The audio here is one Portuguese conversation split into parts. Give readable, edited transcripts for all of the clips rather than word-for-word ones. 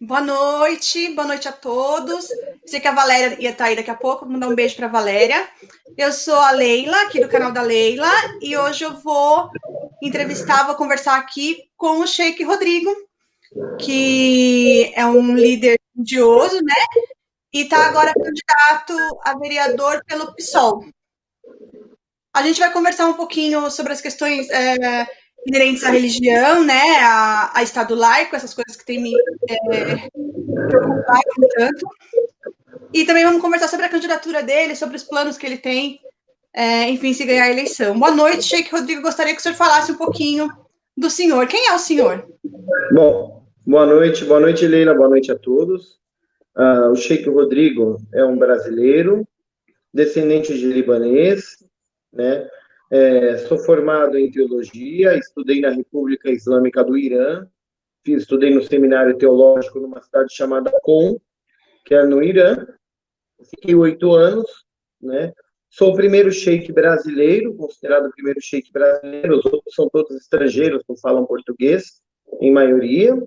Boa noite a todos. Sei que a Valéria ia estar aí daqui a pouco, vou mandar um beijo para a Valéria. Eu sou a Leila, aqui do canal da Leila, e hoje eu vou conversar aqui com o Sheik Rodrigo, que é um líder religioso, né? E está agora candidato a vereador pelo PSOL. A gente vai conversar um pouquinho sobre as questões inerentes à religião, né? A Estado laico, essas coisas que têm me preocupado tanto. E também vamos conversar sobre a candidatura dele, sobre os planos que ele tem, enfim, se ganhar a eleição. Boa noite, Sheik Rodrigo. Gostaria que o senhor falasse um pouquinho do senhor. Quem é o senhor? Bom, boa noite, Leila, boa noite a todos. O Sheik Rodrigo é um brasileiro, descendente de libanês, né? Sou formado em teologia, estudei na República Islâmica do Irã, estudei no seminário teológico numa cidade chamada Qom, que é no Irã. Fiquei 8 anos, né? Sou o primeiro sheik brasileiro, considerado o primeiro sheik brasileiro, os outros são todos estrangeiros, não falam português, em maioria.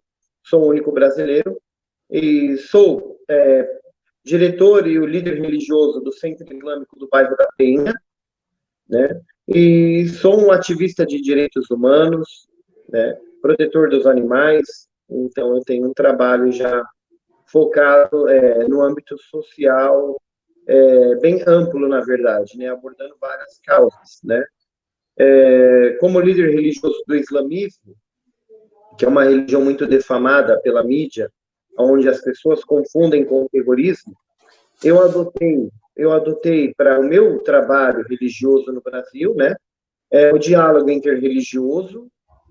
Sou o único brasileiro. E sou diretor e o líder religioso do Centro Islâmico do bairro da Penha, né? E sou um ativista de direitos humanos, né? Protetor dos animais. Então, eu tenho um trabalho já focado no âmbito social, bem amplo, na verdade, né? Abordando várias causas, né? Como líder religioso do islamismo, que é uma religião muito defamada pela mídia, onde as pessoas confundem com o terrorismo, eu adotei para o meu trabalho religioso no Brasil, né? O diálogo interreligioso,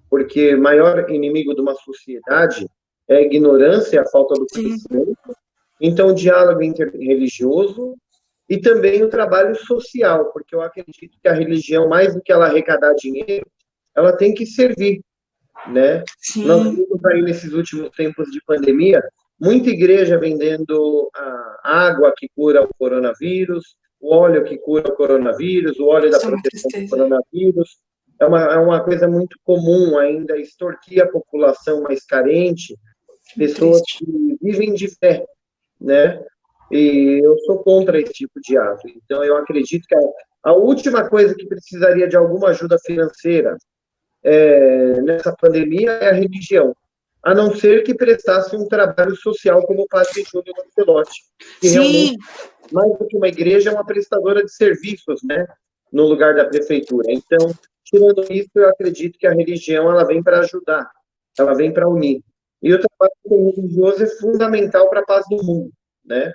porque o maior inimigo de uma sociedade é a ignorância, a falta do conhecimento. Então, o diálogo interreligioso e também o trabalho social, porque eu acredito que a religião, mais do que ela arrecadar dinheiro, ela tem que servir, né? Sim. Nós vimos aí nesses últimos tempos de pandemia, muita igreja vendendo a água que cura o coronavírus, o óleo que cura o coronavírus, o óleo da proteção do coronavírus. É uma coisa muito comum ainda extorquir a população mais carente, pessoas que vivem de fé, né? E eu sou contra esse tipo de ato. Então, eu acredito que a última coisa que precisaria de alguma ajuda financeira nessa pandemia é a religião, a não ser que prestasse um trabalho social como o Padre Júlio Lancelotti, que realmente, mais do que uma igreja, é uma prestadora de serviços, né, no lugar da prefeitura. Então, tirando isso, eu acredito que a religião ela vem para ajudar, ela vem para unir. E o trabalho religioso é fundamental para a paz do mundo, né?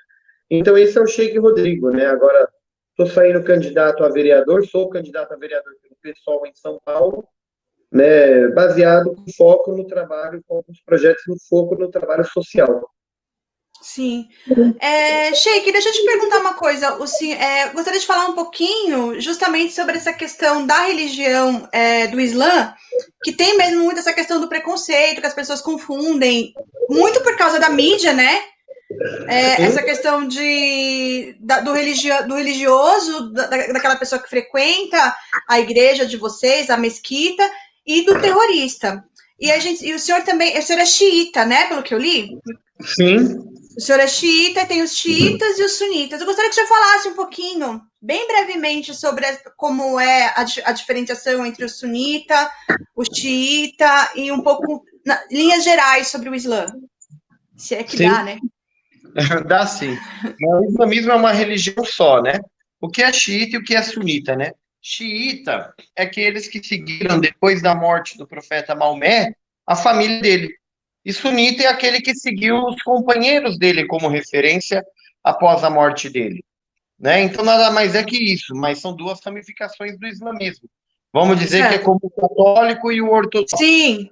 Então, esse é o Sheik Rodrigo, né? Agora, estou saindo candidato a vereador, sou candidato a vereador pelo PSOL em São Paulo, né? Baseado com foco no trabalho, com os projetos no foco no trabalho social. Sim. Sheik, deixa eu te perguntar uma coisa. Gostaria de falar um pouquinho justamente sobre essa questão da religião do Islã, que tem mesmo muito essa questão do preconceito, que as pessoas confundem, muito por causa da mídia, né? Essa questão do religioso, daquela pessoa que frequenta a igreja de vocês, a mesquita, e do terrorista. E o senhor também, o senhor é xiita, né? Pelo que eu li? Sim. O senhor é xiita, tem os xiitas e os sunitas. Eu gostaria que o senhor falasse um pouquinho, bem brevemente, sobre como é a diferenciação entre o sunita, o xiita e um pouco, linhas gerais, sobre o Islã. Se é que dá, né? Dá sim. O islamismo é uma religião só, né? O que é xiita e o que é sunita, né? Xiita é aqueles que seguiram, depois da morte do profeta Maomé, a família dele. E sunita é aquele que seguiu os companheiros dele como referência após a morte dele, né? Então, nada mais é que isso, mas são duas ramificações do islamismo. Vamos dizer que é como o católico e o ortodoxo. Sim.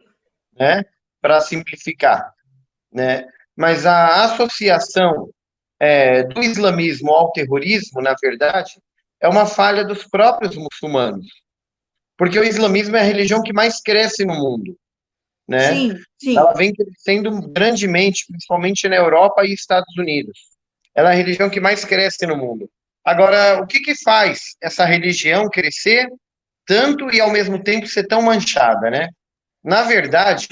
Né? Para simplificar, né? Mas a associação do islamismo ao terrorismo, na verdade, é uma falha dos próprios muçulmanos, porque o islamismo é a religião que mais cresce no mundo, né? Sim, sim. Ela vem crescendo grandemente, principalmente na Europa e Estados Unidos. Ela é a religião que mais cresce no mundo. Agora, o que faz essa religião crescer tanto e, ao mesmo tempo, ser tão manchada, né? Na verdade,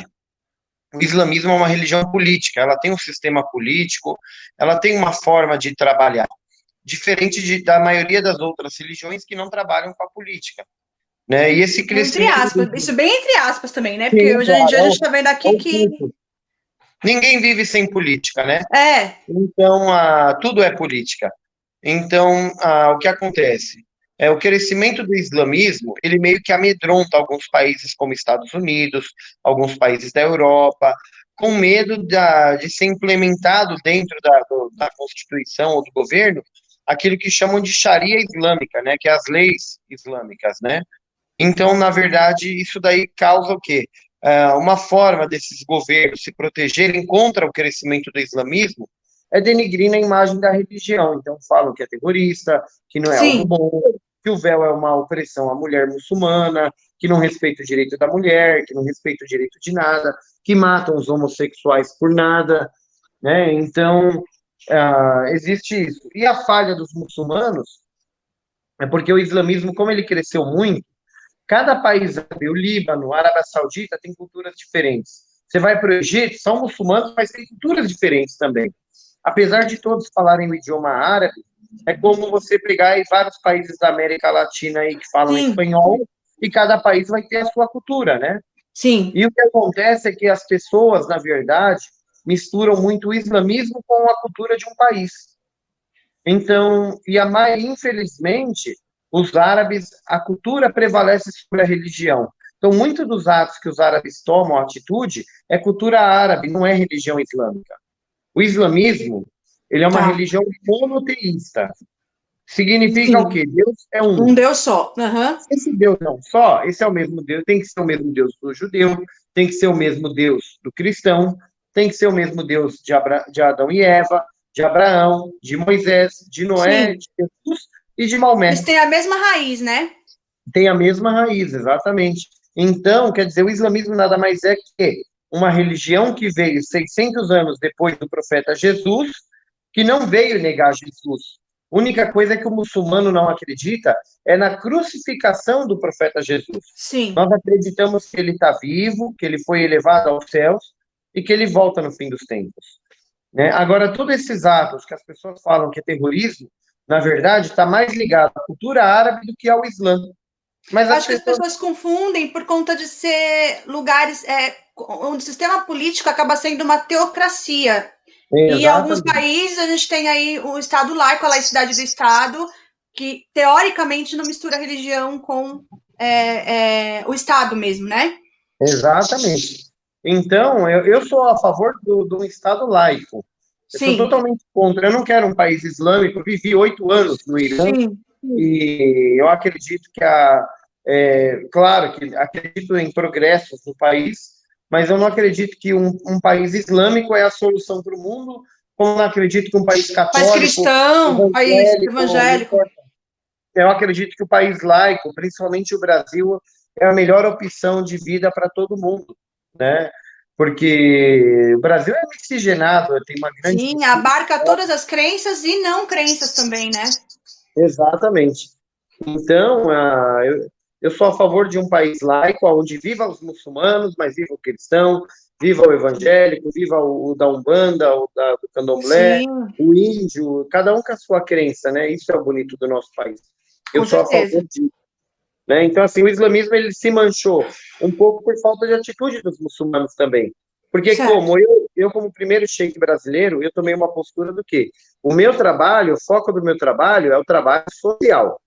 o islamismo é uma religião política, ela tem um sistema político, ela tem uma forma de trabalhar, diferente da maioria das outras religiões que não trabalham com a política, né? E esse Entre crescimento... aspas, isso bem entre aspas também, né? Porque Sim, hoje em claro, dia a gente está vendo aqui que... ninguém vive sem política, né? É, Então, tudo é política. Então, o que acontece? O crescimento do islamismo, ele meio que amedronta alguns países como Estados Unidos, alguns países da Europa, com medo de ser implementado dentro da Constituição ou do governo, aquilo que chamam de Sharia islâmica, né, que é as leis islâmicas, né? Então, na verdade, isso daí causa o quê? Uma forma desses governos se protegerem contra o crescimento do islamismo é denigrir a imagem da religião. Então, falam que é terrorista, que não é algo sim, bom, que o véu é uma opressão à mulher muçulmana, que não respeita o direito da mulher, que não respeita o direito de nada, que matam os homossexuais por nada, né? Então, existe isso. E a falha dos muçulmanos é porque o islamismo, como ele cresceu muito, cada país, o Líbano, a Arábia Saudita, tem culturas diferentes. Você vai para o Egito, são muçulmanos, mas tem culturas diferentes também. Apesar de todos falarem o idioma árabe, é como você pegar aí vários países da América Latina aí que falam sim, espanhol, e cada país vai ter a sua cultura, né? sim. E o que acontece é que as pessoas, na verdade, misturam muito o islamismo com a cultura de um país. Então, infelizmente, os árabes, a cultura prevalece sobre a religião. Então, muitos dos atos que os árabes tomam, a atitude, é cultura árabe, não é religião islâmica. O islamismo, ele é uma Tá, religião monoteísta. Significa o sim. quê? Deus é um. Um Deus só. Aham. Esse Deus não só, esse é o mesmo Deus, tem que ser o mesmo Deus do judeu, tem que ser o mesmo Deus do cristão, tem que ser o mesmo Deus de Adão e Eva, de Abraão, de Moisés, de Noé, Sim. de Jesus e de Maomé. Eles têm a mesma raiz, né? Tem a mesma raiz, exatamente. Então, quer dizer, o islamismo nada mais é que uma religião que veio 600 anos depois do profeta Jesus, que não veio negar Jesus. A única coisa que o muçulmano não acredita é na crucificação do profeta Jesus. Sim. Nós acreditamos que ele está vivo, que ele foi elevado aos céus e que ele volta no fim dos tempos, né? Agora, todos esses atos que as pessoas falam que é terrorismo, na verdade, está mais ligado à cultura árabe do que ao Islã. Mas as Acho que as pessoas... pessoas confundem por conta de ser lugares onde o sistema político acaba sendo uma teocracia. E em alguns Exatamente. países a gente tem aí o Estado laico, a laicidade do Estado, que teoricamente não mistura a religião com o Estado mesmo, né? Exatamente. Então, eu sou a favor do Estado laico. Eu sou Sim, totalmente contra. Eu não quero um país islâmico. Eu vivi 8 anos no Irã sim. e eu acredito claro que acredito em progressos no país, mas eu não acredito que um país islâmico é a solução para o mundo, como não acredito que um país País católico, cristão, país evangélico. eu acredito que o país laico, principalmente o Brasil, é a melhor opção de vida para todo mundo, né? Porque o Brasil é miscigenado, tem uma grande Sim, mistura. abarca todas as crenças e não crenças também, né? Exatamente. Então, eu sou a favor de um país laico, onde viva os muçulmanos, mas viva o cristão, viva o evangélico, viva o da Umbanda, do Candomblé, Sim, o índio, cada um com a sua crença, né? Isso é o bonito do nosso país. Eu com sou a certeza. favor disso, né? Então, assim, o islamismo ele se manchou um pouco por falta de atitude dos muçulmanos também. Porque Certo. como primeiro sheik brasileiro, eu tomei uma postura do quê? O meu trabalho, o foco do meu trabalho é o trabalho social.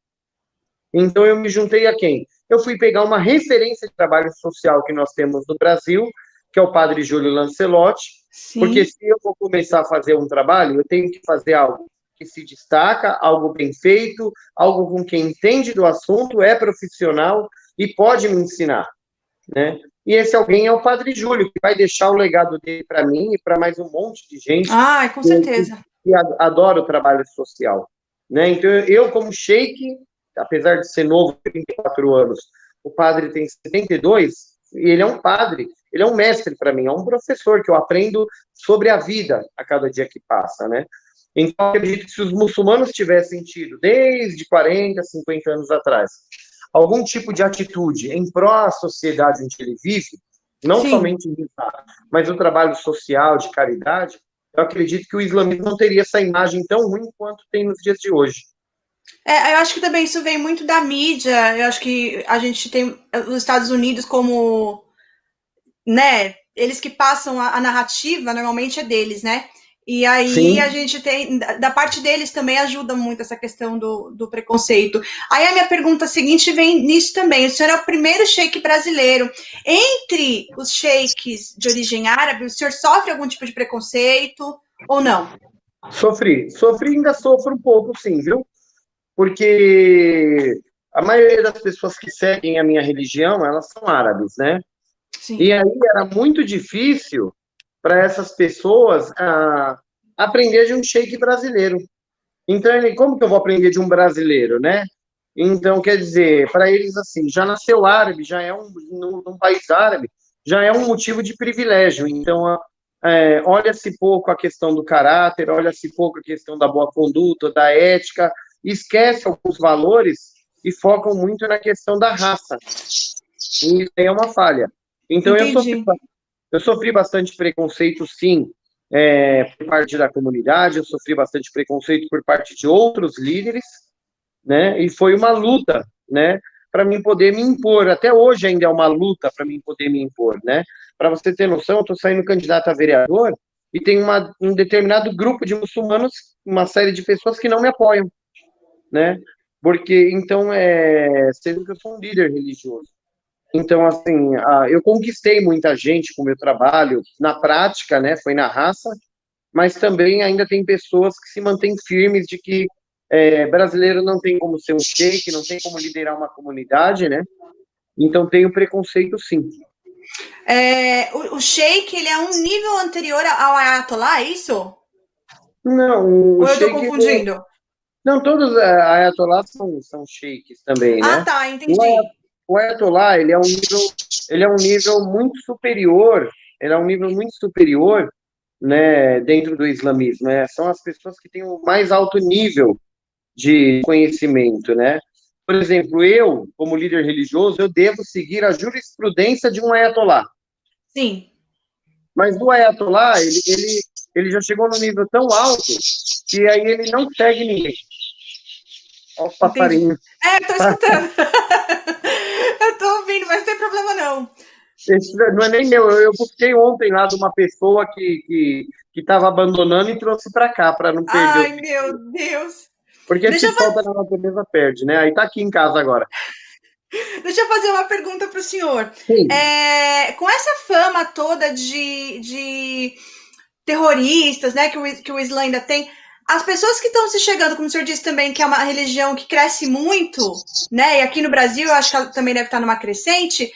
Então, eu me juntei a quem? Eu fui pegar uma referência de trabalho social que nós temos no Brasil, que é o padre Júlio Lancelotti, porque Sim, se eu vou começar a fazer um trabalho, eu tenho que fazer algo que se destaca, algo bem feito, algo com quem entende do assunto, é profissional e pode me ensinar, né? E esse alguém é o padre Júlio, que vai deixar o legado dele para mim e para mais um monte de gente ai, com certeza. que adora o trabalho social, né? Então, eu como sheik, apesar de ser novo, 34 anos, o padre tem 72, e ele é um padre, ele é um mestre para mim, é um professor que eu aprendo sobre a vida a cada dia que passa, né? Então, eu acredito que se os muçulmanos tivessem tido, desde 40, 50 anos atrás, algum tipo de atitude em pró à sociedade onde ele vive, não Sim. somente rezar, mas o trabalho social, de caridade, eu acredito que o islamismo não teria essa imagem tão ruim quanto tem nos dias de hoje. Eu acho que também isso vem muito da mídia. Eu acho que a gente tem os Estados Unidos como, né? Eles que passam a narrativa, normalmente é deles, né? E aí Sim, a gente tem, da parte deles também ajuda muito essa questão do preconceito. Aí a minha pergunta seguinte vem nisso também. O senhor é o primeiro sheik brasileiro. Entre os sheiks de origem árabe, o senhor sofre algum tipo de preconceito ou não? sofri, ainda sofro um pouco, sim, viu? Porque a maioria das pessoas que seguem a minha religião, elas são árabes, né? Sim, E aí era muito difícil para essas pessoas aprender de um sheik brasileiro. Então, como que eu vou aprender de um brasileiro, né? Então, quer dizer, para eles, assim, já nasceu árabe, já é num país árabe, já é um motivo de privilégio. Então, olha-se pouco a questão do caráter, olha-se pouco a questão da boa conduta, da ética, esquece alguns valores e focam muito na questão da raça. E isso aí é uma falha. Então, entendi. eu sofri bastante preconceito, sim, por parte da comunidade, eu sofri bastante preconceito por parte de outros líderes, né? E foi uma luta, né? Para mim poder me impor. Até hoje ainda é uma luta para mim poder me impor, né? Para você ter noção, eu estou saindo candidato a vereador e tem um determinado grupo de muçulmanos, uma série de pessoas que não me apoiam, né? Porque, então, sendo que eu sou um líder religioso. Então, assim, eu conquistei muita gente com o meu trabalho, na prática, né? Foi na raça, mas também ainda tem pessoas que se mantêm firmes de que brasileiro não tem como ser um sheik, não tem como liderar uma comunidade, né? Então tem o preconceito, sim. O sheik, ele é um nível anterior ao ayatollah, é isso? Não, o Ou eu tô sheik, confundindo? não, todos ayatollahs são sheiks também, Ah, né? tá, O, entendi. o ayatollah, ele é um nível muito superior, ele é um nível muito superior, né, dentro do islamismo, né? São as pessoas que têm o mais alto nível de conhecimento, né? Por exemplo, eu, como líder religioso, eu devo seguir a jurisprudência de um ayatollah. Sim. Mas o ayatollah, ele já chegou num nível tão alto que aí ele não segue ninguém. Olha os Entendi. passarinhos. Tô escutando. Eu tô ouvindo, mas não tem problema não. Esse não é nem meu. Eu busquei ontem lá de uma pessoa que estava abandonando e trouxe para cá, para não perder os Ai, meu bichinhos. Deus. Porque Deixa se eu, solta na natureza, perde, né? Aí tá aqui em casa agora. deixa eu fazer uma pergunta para o senhor. Sim, Com essa fama toda de terroristas, né, que o Islã ainda tem, as pessoas que estão se chegando, como o senhor disse também, que é uma religião que cresce muito, né, e aqui no Brasil eu acho que ela também deve estar numa crescente.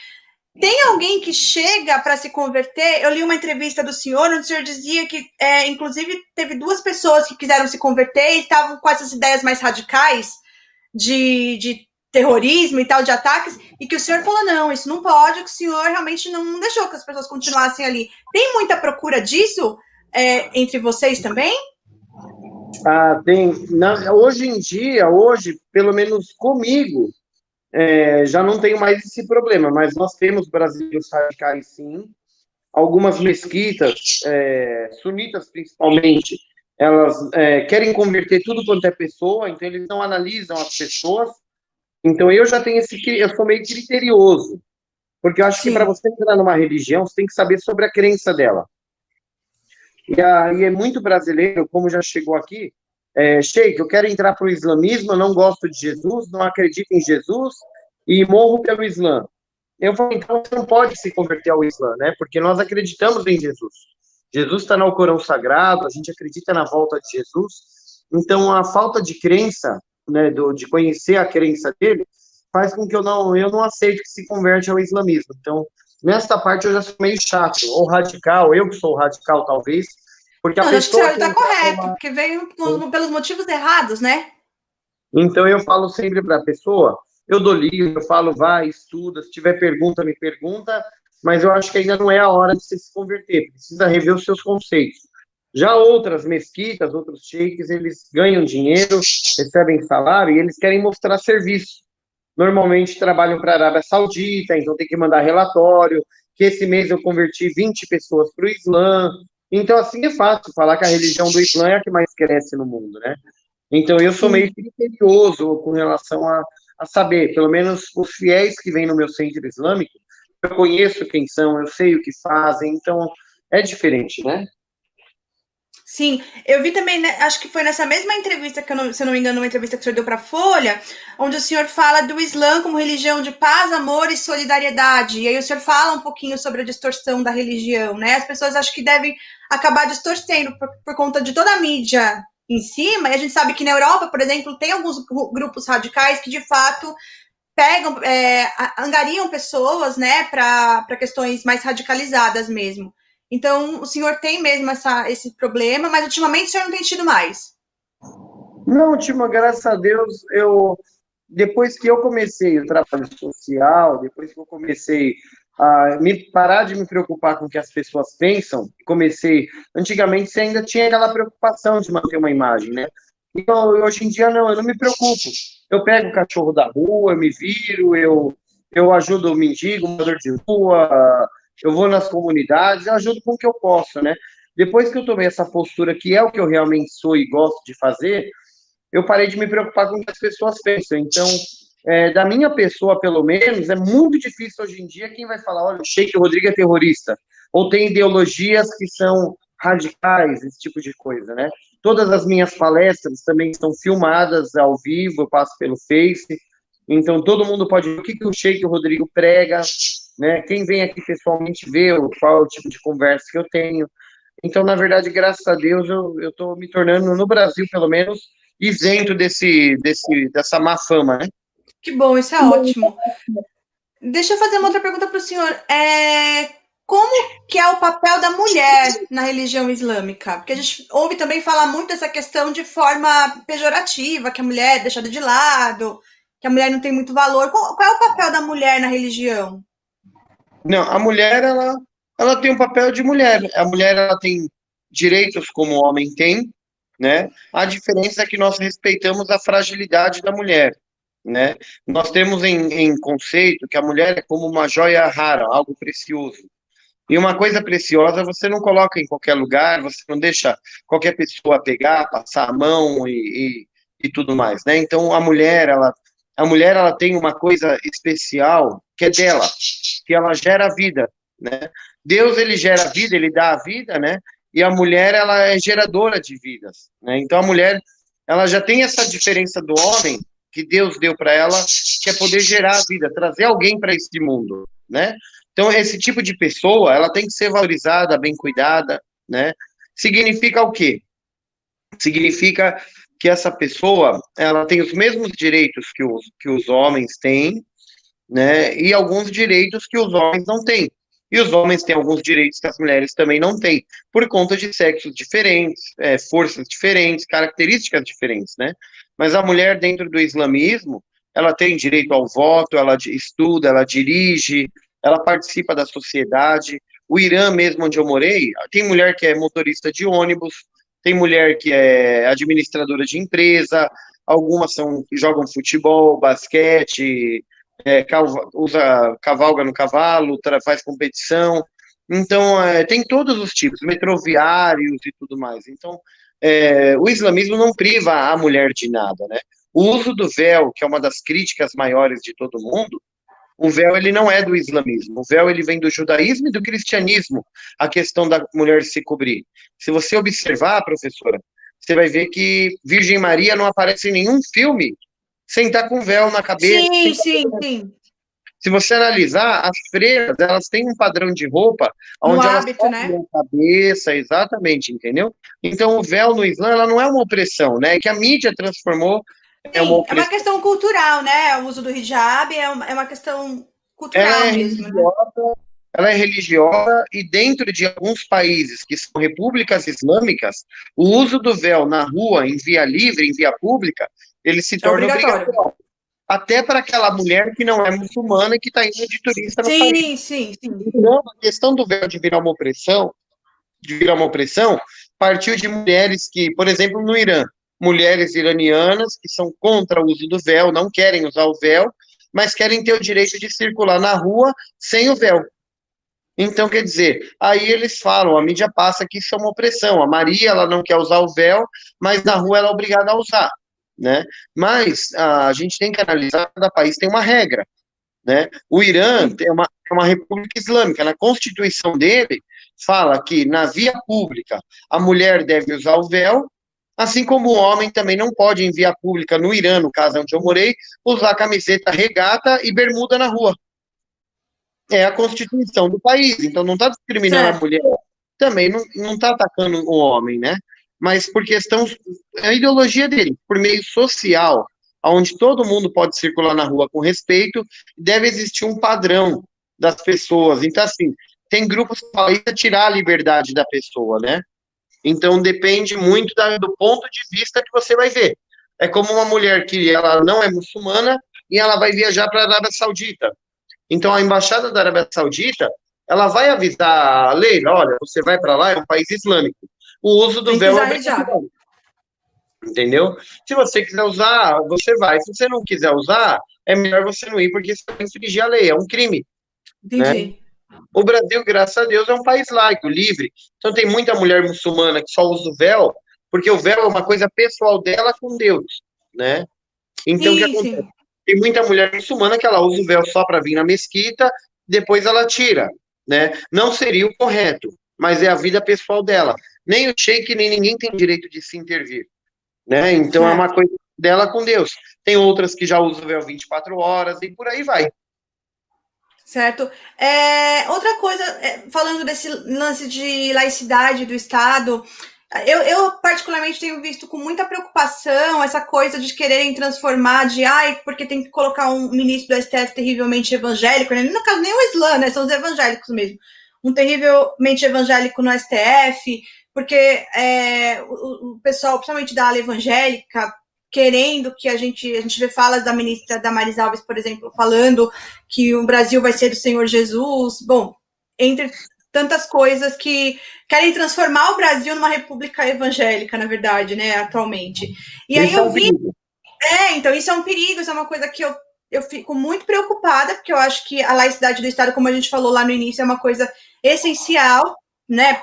Tem alguém que chega para se converter? Eu li uma entrevista do senhor, onde o senhor dizia que, inclusive, teve duas pessoas que quiseram se converter e estavam com essas ideias mais radicais de terrorismo e tal, de ataques, e que o senhor falou, não, isso não pode, que o senhor realmente não deixou que as pessoas continuassem ali. Tem muita procura disso entre vocês também? tem. Hoje em dia, hoje, pelo menos comigo, já não tenho mais esse problema, mas nós temos brasileiros radicais, sim. Algumas mesquitas, sunitas principalmente, elas querem converter tudo quanto é pessoa, então eles não analisam as pessoas. Então eu já tenho eu sou meio criterioso, porque eu acho que para Sim. você entrar numa religião, você tem que saber sobre a crença dela. E aí é muito brasileiro, como já chegou aqui, Sheik, eu quero entrar para o islamismo, eu não gosto de Jesus, não acredito em Jesus e morro pelo Islã. Eu falei, então você não pode se converter ao Islã, né? Porque nós acreditamos em Jesus. Jesus está no Corão Sagrado, a gente acredita na volta de Jesus. Então a falta de crença, né, de conhecer a crença dele, faz com que eu não aceite que se converte ao islamismo. Então, nesta parte eu já sou meio chato, ou radical, eu que sou radical talvez, porque a Não, eu acho que o pessoa senhor que está entrar correto, numa... porque veio pelos motivos errados, né? Então eu falo sempre para a pessoa, eu dou livro, eu falo, vai, estuda, se tiver pergunta, me pergunta, mas eu acho que ainda não é a hora de você se converter, precisa rever os seus conceitos. Já outras mesquitas, outros sheiks, eles ganham dinheiro, recebem salário e eles querem mostrar serviço. Normalmente trabalham para a Arábia Saudita, então tem que mandar relatório, que esse mês eu converti 20 pessoas para o Islã. Então, assim, é fácil falar que a religião do Islã é a que mais cresce no mundo, né? Então, eu sou meio criterioso com relação a saber, pelo menos os fiéis que vêm no meu centro islâmico, eu conheço quem são, eu sei o que fazem, então é diferente, né? Sim, eu vi também, né, acho que foi nessa mesma entrevista, que se eu não me engano, uma entrevista que o senhor deu para a Folha, onde o senhor fala do Islã como religião de paz, amor e solidariedade. E aí o senhor fala um pouquinho sobre a distorção da religião, né? As pessoas acham que devem acabar distorcendo por conta de toda a mídia em cima, e a gente sabe que na Europa, por exemplo, tem alguns grupos radicais que, de fato, pegam, angariam pessoas, né, para questões mais radicalizadas mesmo. Então, o senhor tem mesmo esse problema, mas ultimamente o senhor não tem tido mais. Não, Tima, graças a Deus, depois que eu comecei o trabalho social, depois que eu comecei a parar de me preocupar com o que as pessoas pensam, antigamente você ainda tinha aquela preocupação de manter uma imagem, né? Então, hoje em dia, não, eu não me preocupo. Eu pego o cachorro da rua, eu me viro, eu ajudo o mendigo, o morador de rua, eu vou nas comunidades, eu ajudo com o que eu posso, né? Depois que eu tomei essa postura, que é o que eu realmente sou e gosto de fazer, eu parei de me preocupar com o que as pessoas pensam. Então, da minha pessoa, pelo menos, é muito difícil hoje em dia quem vai falar, olha, o Sheik Rodrigo é terrorista, ou tem ideologias que são radicais, esse tipo de coisa, né? Todas as minhas palestras também são filmadas ao vivo, eu passo pelo Face, então todo mundo pode ver o que o Sheik Rodrigo prega, né? Quem vem aqui pessoalmente vê qual é o tipo de conversa que eu tenho. Então, na verdade, graças a Deus, eu estou me tornando, no Brasil, pelo menos, isento dessa má fama, né? Que bom, isso é ótimo. Deixa eu fazer uma outra pergunta para o senhor. Como que é o papel da mulher na religião islâmica? Porque a gente ouve também falar muito dessa questão de forma pejorativa, que a mulher é deixada de lado, que a mulher não tem muito valor. Qual é o papel da mulher na religião? Não, a mulher, ela tem um papel de mulher. A mulher, ela tem direitos como o homem tem, né? A diferença é que nós respeitamos a fragilidade da mulher, né? Nós temos em conceito que a mulher é como uma joia rara, algo precioso. E uma coisa preciosa você não coloca em qualquer lugar, você não deixa qualquer pessoa pegar, passar a mão e tudo mais, né? Então a mulher ela tem uma coisa especial que é dela, que ela gera vida, né? Deus ele gera vida, ele dá a vida, né? E a mulher ela é geradora de vidas, né? Então a mulher ela já tem essa diferença do homem que Deus deu para ela, que é poder gerar a vida, trazer alguém para esse mundo, né? Então, esse tipo de pessoa, ela tem que ser valorizada, bem cuidada, né? Significa o quê? Significa que essa pessoa, ela tem os mesmos direitos que os homens têm, né? E alguns direitos que os homens não têm. E os homens têm alguns direitos que as mulheres também não têm, por conta de sexos diferentes, forças diferentes, características diferentes, né? Mas a mulher, dentro do islamismo, ela tem direito ao voto, ela estuda, ela dirige, ela participa da sociedade. O Irã, mesmo onde eu morei, tem mulher que é motorista de ônibus, tem mulher que é administradora de empresa, algumas jogam futebol, basquete, cavalga no cavalo, faz competição. Então, tem todos os tipos, metroviários e tudo mais. Então, o islamismo não priva a mulher de nada, né? O uso do véu, que é uma das críticas maiores de todo mundo, o véu ele não é do islamismo, o véu ele vem do judaísmo e do cristianismo, a questão da mulher se cobrir. Se você observar, professora, você vai ver que Virgem Maria não aparece em nenhum filme sem estar com véu na cabeça. Sim. Se você analisar, as freiras, elas têm um padrão de roupa onde elas hábito, né? cobrem a cabeça, exatamente, entendeu? Então, o véu no Islã, ela não é uma opressão, né? É que a mídia transformou uma opressão. É uma questão cultural, né? O uso do hijab é uma questão cultural mesmo. Ela é religiosa e dentro de alguns países que são repúblicas islâmicas, o uso do véu na rua, em via livre, em via pública, ele se torna obrigatório. Até para aquela mulher que não é muçulmana e que está indo de turista no país. Sim. Então, a questão do véu de virar uma opressão, partiu de mulheres que, por exemplo, no Irã, mulheres iranianas que são contra o uso do véu, não querem usar o véu, mas querem ter o direito de circular na rua sem o véu. Então, quer dizer, aí eles falam, a mídia passa que isso é uma opressão. A Maria, ela não quer usar o véu, mas na rua ela é obrigada a usar, né? Mas a gente tem que analisar, cada país tem uma regra, né? O Irã é uma república islâmica, na constituição dele fala que na via pública a mulher deve usar o véu, assim como o homem também não pode em via pública no Irã, no caso onde eu morei, usar camiseta regata e bermuda na rua. É a constituição do país, então não está discriminando a Certo. mulher, também não está atacando o homem, né? Mas por questão, é a ideologia dele, por meio social, onde todo mundo pode circular na rua com respeito, deve existir um padrão das pessoas. Então, assim, tem grupos que falam isso é tirar a liberdade da pessoa, né? Então, depende muito do ponto de vista que você vai ver. É como uma mulher que ela não é muçulmana e ela vai viajar para a Arábia Saudita. Então, a embaixada da Arábia Saudita, ela vai avisar a Leila, olha, você vai para lá, é um país islâmico. O uso do Tem que véu é usar hijab. obrigatório, entendeu? Se você quiser usar, você vai. Se você não quiser usar, é melhor você não ir, porque você vai infringir a lei, é um crime, né? Entendi. O Brasil, graças a Deus, é um país laico, livre. Então, tem muita mulher muçulmana que só usa o véu, porque o véu é uma coisa pessoal dela com Deus, né? Então, o que Sim, acontece? sim. Tem muita mulher muçulmana que ela usa o véu só para vir na mesquita, depois ela tira, né? Não seria o correto, mas é a vida pessoal dela. Nem o sheik, nem ninguém tem direito de se intervir, né? Então é uma Certo. coisa dela com Deus. Tem outras que já usam o véu 24 horas e por aí vai. Certo. Outra coisa, falando desse lance de laicidade do Estado, eu particularmente tenho visto com muita preocupação essa coisa de quererem transformar porque tem que colocar um ministro do STF terrivelmente evangélico, né? No caso, nem o Islã, né? São os evangélicos mesmo. Um terrivelmente evangélico no STF, porque o pessoal, principalmente da ala evangélica, querendo que a gente vê falas da ministra Damares Alves, por exemplo, falando que o Brasil vai ser do Senhor Jesus, bom, entre tantas coisas que querem transformar o Brasil numa república evangélica, na verdade, né, atualmente. E aí Isso é eu um vi, perigo. então isso é um perigo, isso é uma coisa que eu fico muito preocupada, porque eu acho que a laicidade do Estado, como a gente falou lá no início, é uma coisa essencial, né,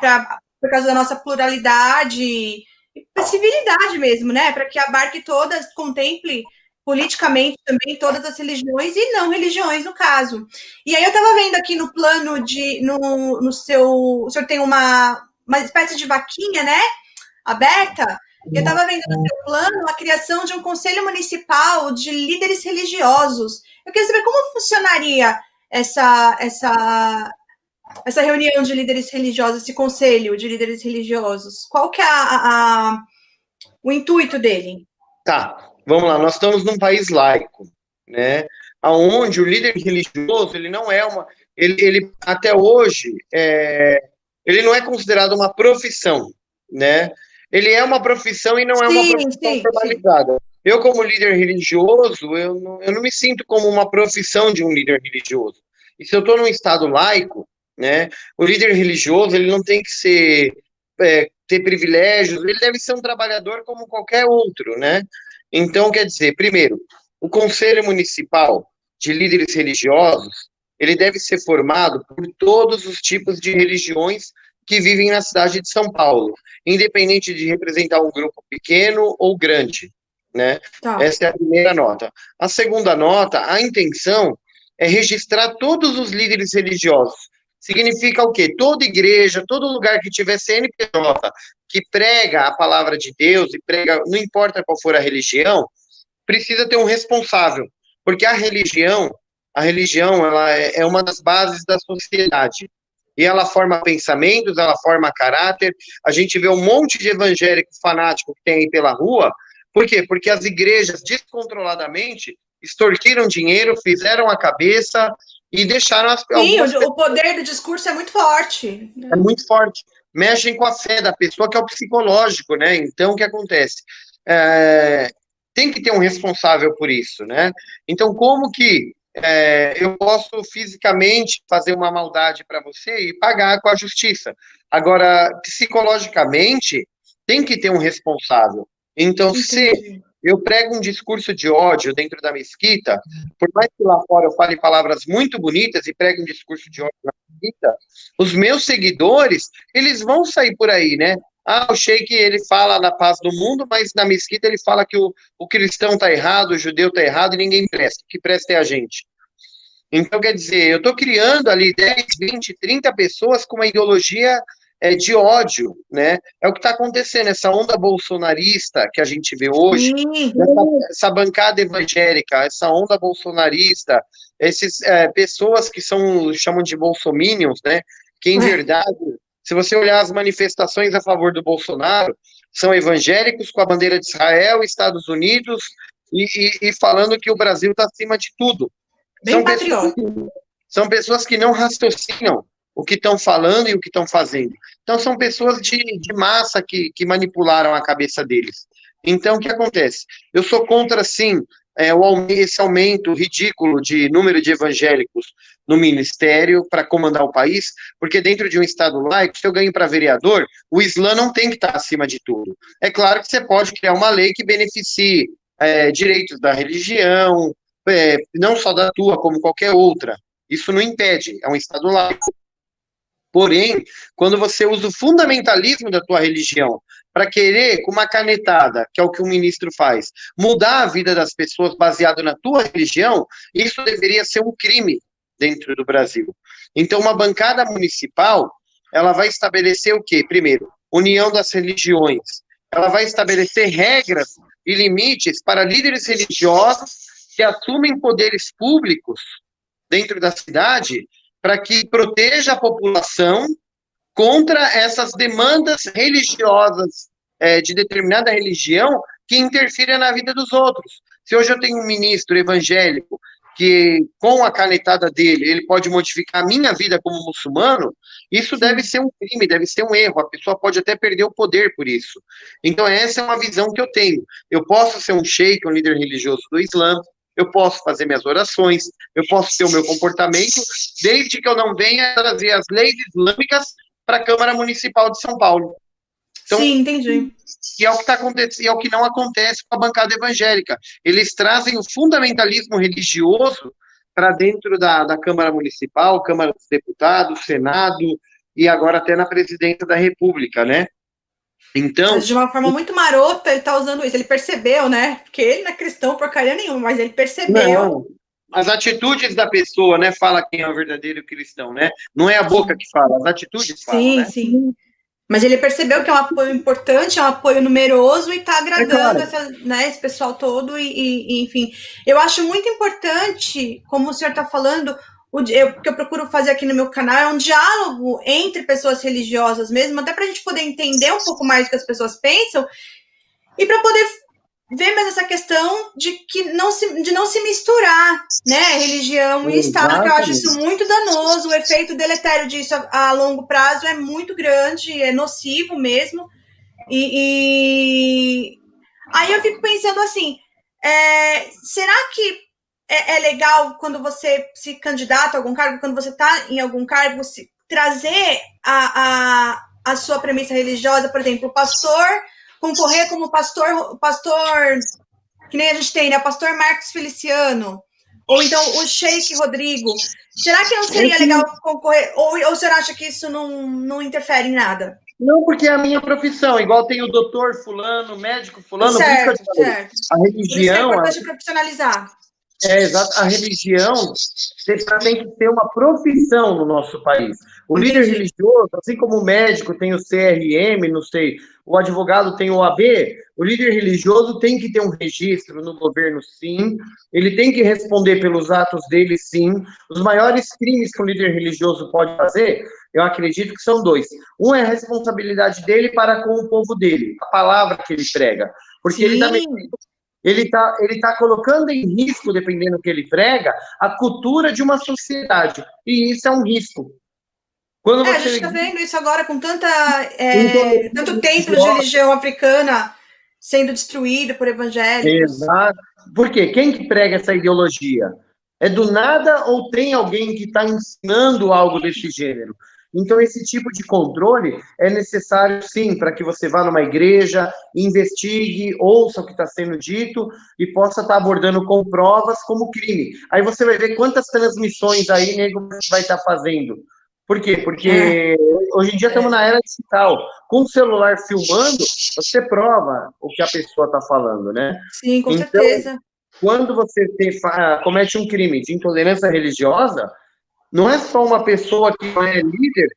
por causa da nossa pluralidade e civilidade mesmo, né, para que abarque todas, contemple politicamente também todas as religiões e não religiões, no caso. E aí eu estava vendo aqui no plano no seu, o senhor tem uma espécie de vaquinha, né, aberta, eu estava vendo no seu plano a criação de um conselho municipal de líderes religiosos. Eu queria saber como funcionaria essa reunião de líderes religiosos, esse conselho de líderes religiosos. Qual que é o intuito dele? Tá, vamos lá. Nós estamos num país laico, né? Aonde o líder religioso ele não é uma, ele até hoje ele não é considerado uma profissão, né? Ele é uma profissão e não é uma Sim, profissão sim, sim. formalizada. Eu, como líder religioso, eu não me sinto como uma profissão de um líder religioso. E se eu estou num estado laico, né? O líder religioso ele não tem que ser ter privilégios, ele deve ser um trabalhador como qualquer outro, né? Então, quer dizer, primeiro, o Conselho Municipal de Líderes Religiosos, ele deve ser formado por todos os tipos de religiões que vivem na cidade de São Paulo, independente de representar um grupo pequeno ou grande, né? Tá. Essa é a primeira nota. A segunda nota, a intenção é registrar todos os líderes religiosos. Significa o quê? Toda igreja, todo lugar que tiver CNPJ, que prega a palavra de Deus e prega, não importa qual for a religião, precisa ter um responsável, porque a religião, ela é uma das bases da sociedade. E ela forma pensamentos, ela forma caráter. A gente vê um monte de evangélico fanático que tem aí pela rua. Por quê? Porque as igrejas, descontroladamente, extorquiram dinheiro, fizeram a cabeça e deixaram Sim, algumas pessoas. o poder do discurso é muito forte. É muito forte. Mexem com a fé da pessoa, que é o psicológico, né? Então, o que acontece? Tem que ter um responsável por isso, né? Então, como que eu posso fisicamente fazer uma maldade para você e pagar com a justiça? Agora, psicologicamente, tem que ter um responsável. Então, se Entendi. eu prego um discurso de ódio dentro da mesquita, por mais que lá fora eu fale palavras muito bonitas e pregue um discurso de ódio vida. Os meus seguidores, eles vão sair por aí, né? O sheik, ele fala na paz do mundo, mas na mesquita ele fala que o cristão tá errado, o judeu tá errado e ninguém presta. O que presta é a gente. Então, quer dizer, eu estou criando ali 10, 20, 30 pessoas com uma ideologia de ódio, né? É o que está acontecendo, essa onda bolsonarista que a gente vê hoje, essa bancada evangélica, essa onda bolsonarista, essas pessoas que chamam de bolsominions, né? Que, em verdade, se você olhar as manifestações a favor do Bolsonaro, são evangélicos com a bandeira de Israel, Estados Unidos, e falando que o Brasil está acima de tudo. Bem patriota. São pessoas que não raciocinam o que estão falando e o que estão fazendo. Então, são pessoas de massa que manipularam a cabeça deles. Então, o que acontece? Eu sou contra, sim, esse aumento ridículo de número de evangélicos no ministério para comandar o país, porque dentro de um Estado laico, se eu ganho para vereador, o Islã não tem que estar acima de tudo. É claro que você pode criar uma lei que beneficie direitos da religião, não só da tua, como qualquer outra. Isso não impede, é um Estado laico. Porém, quando você usa o fundamentalismo da tua religião para querer, com uma canetada, que é o que o ministro faz, mudar a vida das pessoas baseado na tua religião, isso deveria ser um crime dentro do Brasil. Então, uma bancada municipal, ela vai estabelecer o quê? Primeiro, união das religiões. Ela vai estabelecer regras e limites para líderes religiosos que assumem poderes públicos dentro da cidade para que proteja a população contra essas demandas religiosas de determinada religião que interfirem na vida dos outros. Se hoje eu tenho um ministro evangélico que, com a canetada dele, ele pode modificar a minha vida como muçulmano, isso deve ser um crime, deve ser um erro, a pessoa pode até perder o poder por isso. Então, essa é uma visão que eu tenho. Eu posso ser um sheik, um líder religioso do Islã, eu posso fazer minhas orações, eu posso ter o meu comportamento, desde que eu não venha trazer as leis islâmicas para a Câmara Municipal de São Paulo. Então, sim, entendi. E é o que tá acontecendo, é o que não acontece com a bancada evangélica. Eles trazem o fundamentalismo religioso para dentro da Câmara Municipal, Câmara dos Deputados, Senado e agora até na Presidência da República, né? Então, mas de uma forma muito marota, ele tá usando isso. Ele percebeu, né? Porque ele não é cristão porcaria nenhuma, mas ele percebeu. Não, as atitudes da pessoa, né? Fala quem é o verdadeiro cristão, né? Não é a boca que fala, as atitudes falam, né? Sim. Mas ele percebeu que é um apoio importante, é um apoio numeroso e está agradando esse pessoal todo. E, enfim, eu acho muito importante, como o senhor está falando, o que eu procuro fazer aqui no meu canal é um diálogo entre pessoas religiosas mesmo, até para a gente poder entender um pouco mais do que as pessoas pensam e para poder ver mais essa questão de não se misturar, né, religião e Estado, que eu acho isso muito danoso. O efeito deletério disso a longo prazo é muito grande, é nocivo mesmo. E aí eu fico pensando assim, será que é legal quando você se candidata a algum cargo, quando você está em algum cargo, trazer a sua premissa religiosa, por exemplo, o pastor concorrer como pastor, que nem a gente tem, né? O pastor Marcos Feliciano, ou então o Sheik Rodrigo. Será que não seria legal concorrer? Ou você acha que isso não interfere em nada? Não, porque é a minha profissão, igual tem o doutor fulano, médico fulano. Certo. A religião... Por isso é importante profissionalizar. Exato. A religião tem que ter uma profissão no nosso país. O líder religioso, assim como o médico tem o CRM, não sei, o advogado tem o OAB, o líder religioso tem que ter um registro no governo, sim, ele tem que responder pelos atos dele, sim. Os maiores crimes que um líder religioso pode fazer, eu acredito que são dois. Um é a responsabilidade dele para com o povo dele, a palavra que ele prega, porque ele tá colocando em risco, dependendo do que ele prega, a cultura de uma sociedade. E isso é um risco. Quando a gente está vendo isso agora com tanto templo de religião africana sendo destruído por evangélicos. Exato. Por quê? Quem que prega essa ideologia? É do nada ou tem alguém que está ensinando algo desse gênero? Então, esse tipo de controle é necessário, sim, para que você vá numa igreja, investigue, ouça o que está sendo dito e possa estar abordando com provas como crime. Aí você vai ver quantas transmissões aí nego vai estar fazendo. Por quê? Porque hoje em dia estamos na era digital. Com o celular filmando, você prova o que a pessoa está falando, né? Sim, com Então, certeza. quando você comete um crime de intolerância religiosa, não é só uma pessoa que não é líder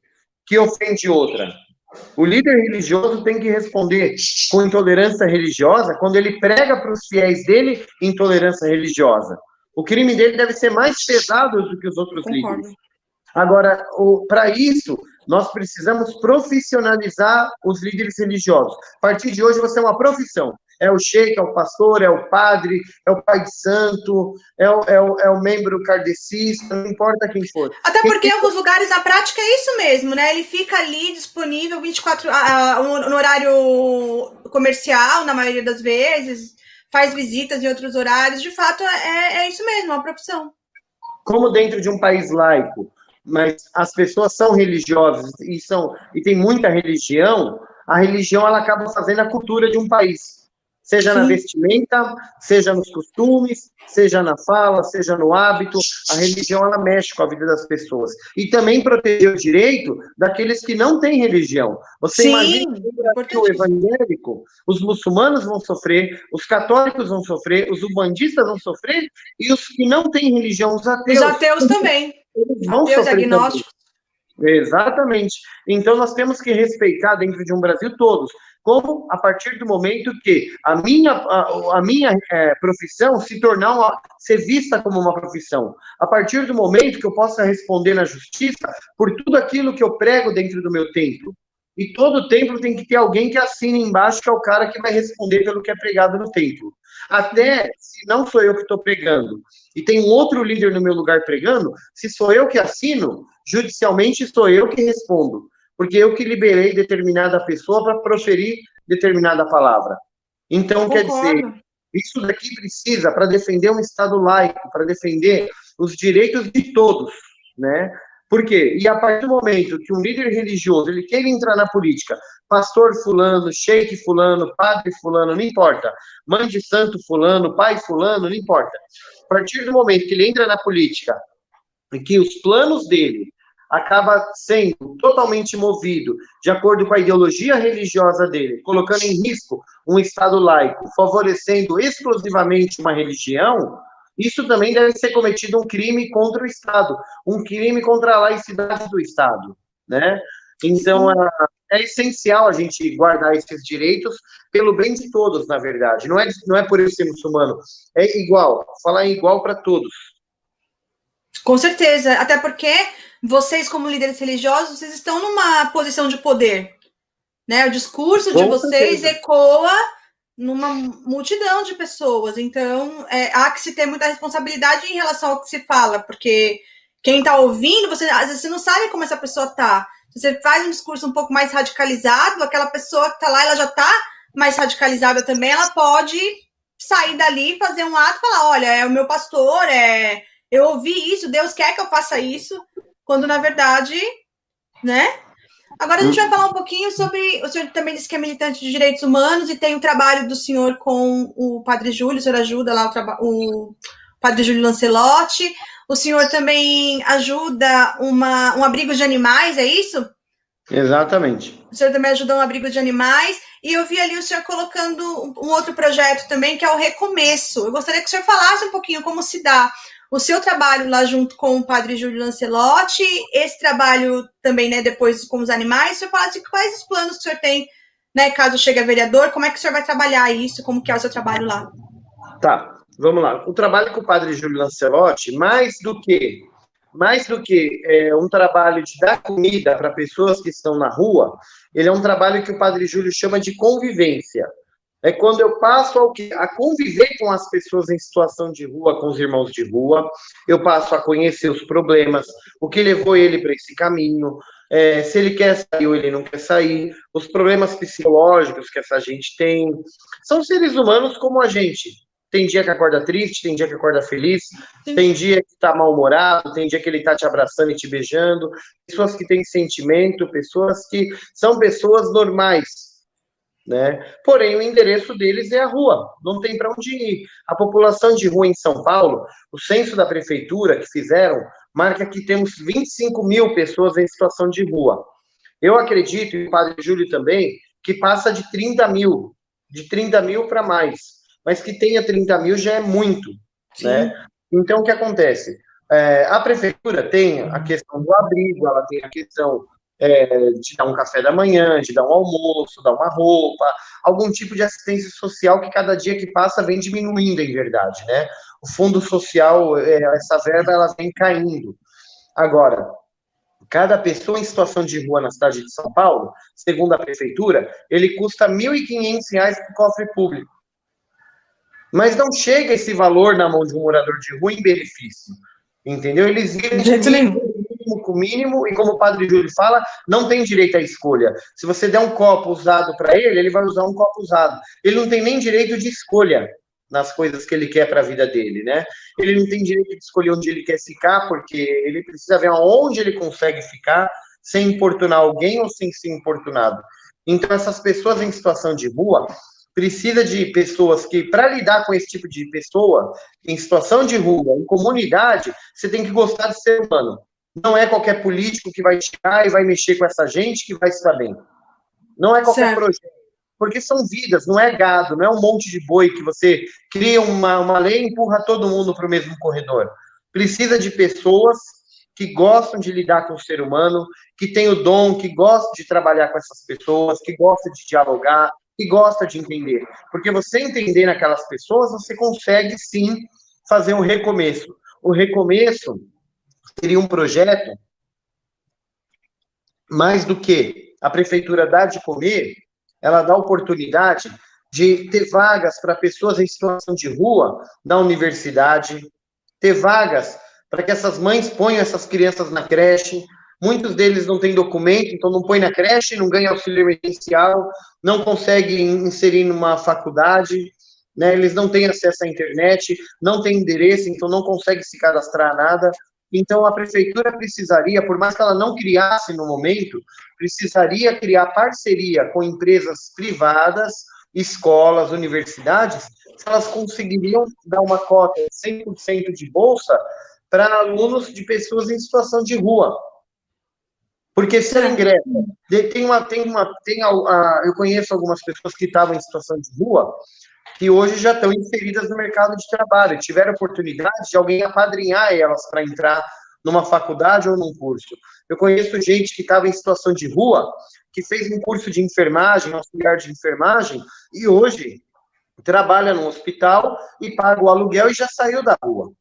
que ofende outra. O líder religioso tem que responder com intolerância religiosa quando ele prega para os fiéis dele intolerância religiosa. O crime dele deve ser mais pesado do que os outros Concordo. líderes. Agora, para isso, nós precisamos profissionalizar os líderes religiosos. A partir de hoje, você é uma profissão. É o sheik, é o pastor, é o padre, é o pai de santo, é o membro kardecista, não importa quem for. Até porque em alguns lugares a prática é isso mesmo, né? Ele fica ali disponível 24 no horário comercial, na maioria das vezes, faz visitas em outros horários. De fato, é isso mesmo, é uma profissão. Como dentro de um país laico, mas as pessoas são religiosas e tem muita religião, a religião ela acaba fazendo a cultura de um país. Seja na vestimenta, seja nos costumes, seja na fala, seja no hábito, a religião ela mexe com a vida das pessoas. E também proteger o direito daqueles que não têm religião. Você imagina que o evangélico, os muçulmanos vão sofrer, os católicos vão sofrer, os umbandistas vão sofrer, e os que não têm religião, os ateus. Os ateus também. Eles vão ateus sofrer agnósticos. também. Exatamente. Então, nós temos que respeitar dentro de um Brasil todos. Como a partir do momento que a minha profissão ser vista como uma profissão. A partir do momento que eu possa responder na justiça por tudo aquilo que eu prego dentro do meu templo. E todo templo tem que ter alguém que assine embaixo, que é o cara que vai responder pelo que é pregado no templo. Até se não sou eu que estou pregando e tem um outro líder no meu lugar pregando, se sou eu que assino, judicialmente sou eu que respondo. Porque eu que liberei determinada pessoa para proferir determinada palavra. Então, quer dizer, isso daqui precisa para defender um Estado laico, para defender os direitos de todos, né? Por quê? E a partir do momento que um líder religioso ele queira entrar na política, pastor fulano, sheik fulano, padre fulano, não importa, mãe de santo fulano, pai fulano, não importa. A partir do momento que ele entra na política e que os planos dele acaba sendo totalmente movido de acordo com a ideologia religiosa dele, colocando em risco um Estado laico, favorecendo exclusivamente uma religião, isso também deve ser cometido um crime contra o Estado, um crime contra a laicidade do Estado, né? Então, é essencial a gente guardar esses direitos pelo bem de todos, na verdade. Não é por eu ser muçulmano, é igual, falar igual para todos. Com certeza, até porque vocês, como líderes religiosos, vocês estão numa posição de poder, né? O discurso de vocês ecoa numa multidão de pessoas, então há que se ter muita responsabilidade em relação ao que se fala, porque quem está ouvindo, às vezes você não sabe como essa pessoa está. Se você faz um discurso um pouco mais radicalizado, aquela pessoa que está lá, ela já está mais radicalizada também, ela pode sair dali, fazer um ato e falar, olha, é o meu pastor, eu ouvi isso, Deus quer que eu faça isso, quando na verdade, né? Agora a gente vai falar um pouquinho sobre, o senhor também disse que é militante de direitos humanos e tem o trabalho do senhor com o Padre Júlio, o senhor ajuda lá o Padre Júlio Lancelotti, o senhor também ajuda um abrigo de animais, é isso? Exatamente. O senhor também ajuda um abrigo de animais, e eu vi ali o senhor colocando um outro projeto também, que é o Recomeço. Eu gostaria que o senhor falasse um pouquinho como se dá o seu trabalho lá junto com o Padre Júlio Lancelotti, esse trabalho também, né, depois com os animais, o senhor falasse quais os planos que o senhor tem, né, caso chegue a vereador, como é que o senhor vai trabalhar isso, como que é o seu trabalho lá? Tá, vamos lá. O trabalho com o Padre Júlio Lancelotti, mais do que um trabalho de dar comida para pessoas que estão na rua, ele é um trabalho que o Padre Júlio chama de convivência. É quando eu passo a conviver com as pessoas em situação de rua, com os irmãos de rua, eu passo a conhecer os problemas, o que levou ele para esse caminho, se ele quer sair ou ele não quer sair, os problemas psicológicos que essa gente tem. São seres humanos como a gente. Tem dia que acorda triste, tem dia que acorda feliz, tem dia que tá mal-humorado, tem dia que ele tá te abraçando e te beijando, pessoas que têm sentimento, pessoas que são pessoas normais, né? Porém, o endereço deles é a rua, não tem para onde ir. A população de rua em São Paulo, o censo da prefeitura que fizeram marca que temos 25 mil pessoas em situação de rua. Eu acredito, e o Padre Júlio também, que passa de 30 mil para mais, mas que tenha 30 mil já é muito, né? Então, o que acontece? A prefeitura tem a questão do abrigo, ela tem a questão de dar um café da manhã, de dar um almoço, dar uma roupa, algum tipo de assistência social que cada dia que passa vem diminuindo, em verdade, né? O fundo social, essa verba, ela vem caindo. Agora, cada pessoa em situação de rua na cidade de São Paulo, segundo a prefeitura, ele custa R$ 1.500 para o cofre público. Mas não chega esse valor na mão de um morador de rua em benefício, entendeu? Eles vivem com o mínimo, e como o Padre Júlio fala, não tem direito à escolha. Se você der um copo usado para ele, ele vai usar um copo usado. Ele não tem nem direito de escolha nas coisas que ele quer para a vida dele, né? Ele não tem direito de escolher onde ele quer ficar, porque ele precisa ver aonde ele consegue ficar sem importunar alguém ou sem ser importunado. Então, essas pessoas em situação de rua precisa de pessoas que, para lidar com esse tipo de pessoa, em situação de rua, em comunidade, você tem que gostar de ser humano. Não é qualquer político que vai chegar e vai mexer com essa gente que vai estar bem. Não é qualquer projeto. Porque são vidas, não é gado, não é um monte de boi que você cria uma lei e empurra todo mundo para o mesmo corredor. Precisa de pessoas que gostam de lidar com o ser humano, que tem o dom, que gostam de trabalhar com essas pessoas, que gostam de dialogar, que gosta de entender. Porque você entender aquelas pessoas, você consegue, sim, fazer um recomeço. O recomeço seria um projeto, mais do que a prefeitura dá de comer, ela dá oportunidade de ter vagas para pessoas em situação de rua na universidade, ter vagas para que essas mães ponham essas crianças na creche. Muitos deles não têm documento, então não põe na creche, não ganha auxílio emergencial, não consegue inserir numa faculdade, né? Eles não têm acesso à internet, não têm endereço, então não consegue se cadastrar a nada. Então, a prefeitura precisaria, por mais que ela não criasse no momento, precisaria criar parceria com empresas privadas, escolas, universidades, se elas conseguiriam dar uma cota de 100% de bolsa para alunos de pessoas em situação de rua. Porque se ela ingressa, eu conheço algumas pessoas que estavam em situação de rua, que hoje já estão inseridas no mercado de trabalho, tiveram oportunidade de alguém apadrinhar elas para entrar numa faculdade ou num curso. Eu conheço gente que estava em situação de rua, que fez um curso de enfermagem, auxiliar de enfermagem, e hoje trabalha no hospital e paga o aluguel e já saiu da rua.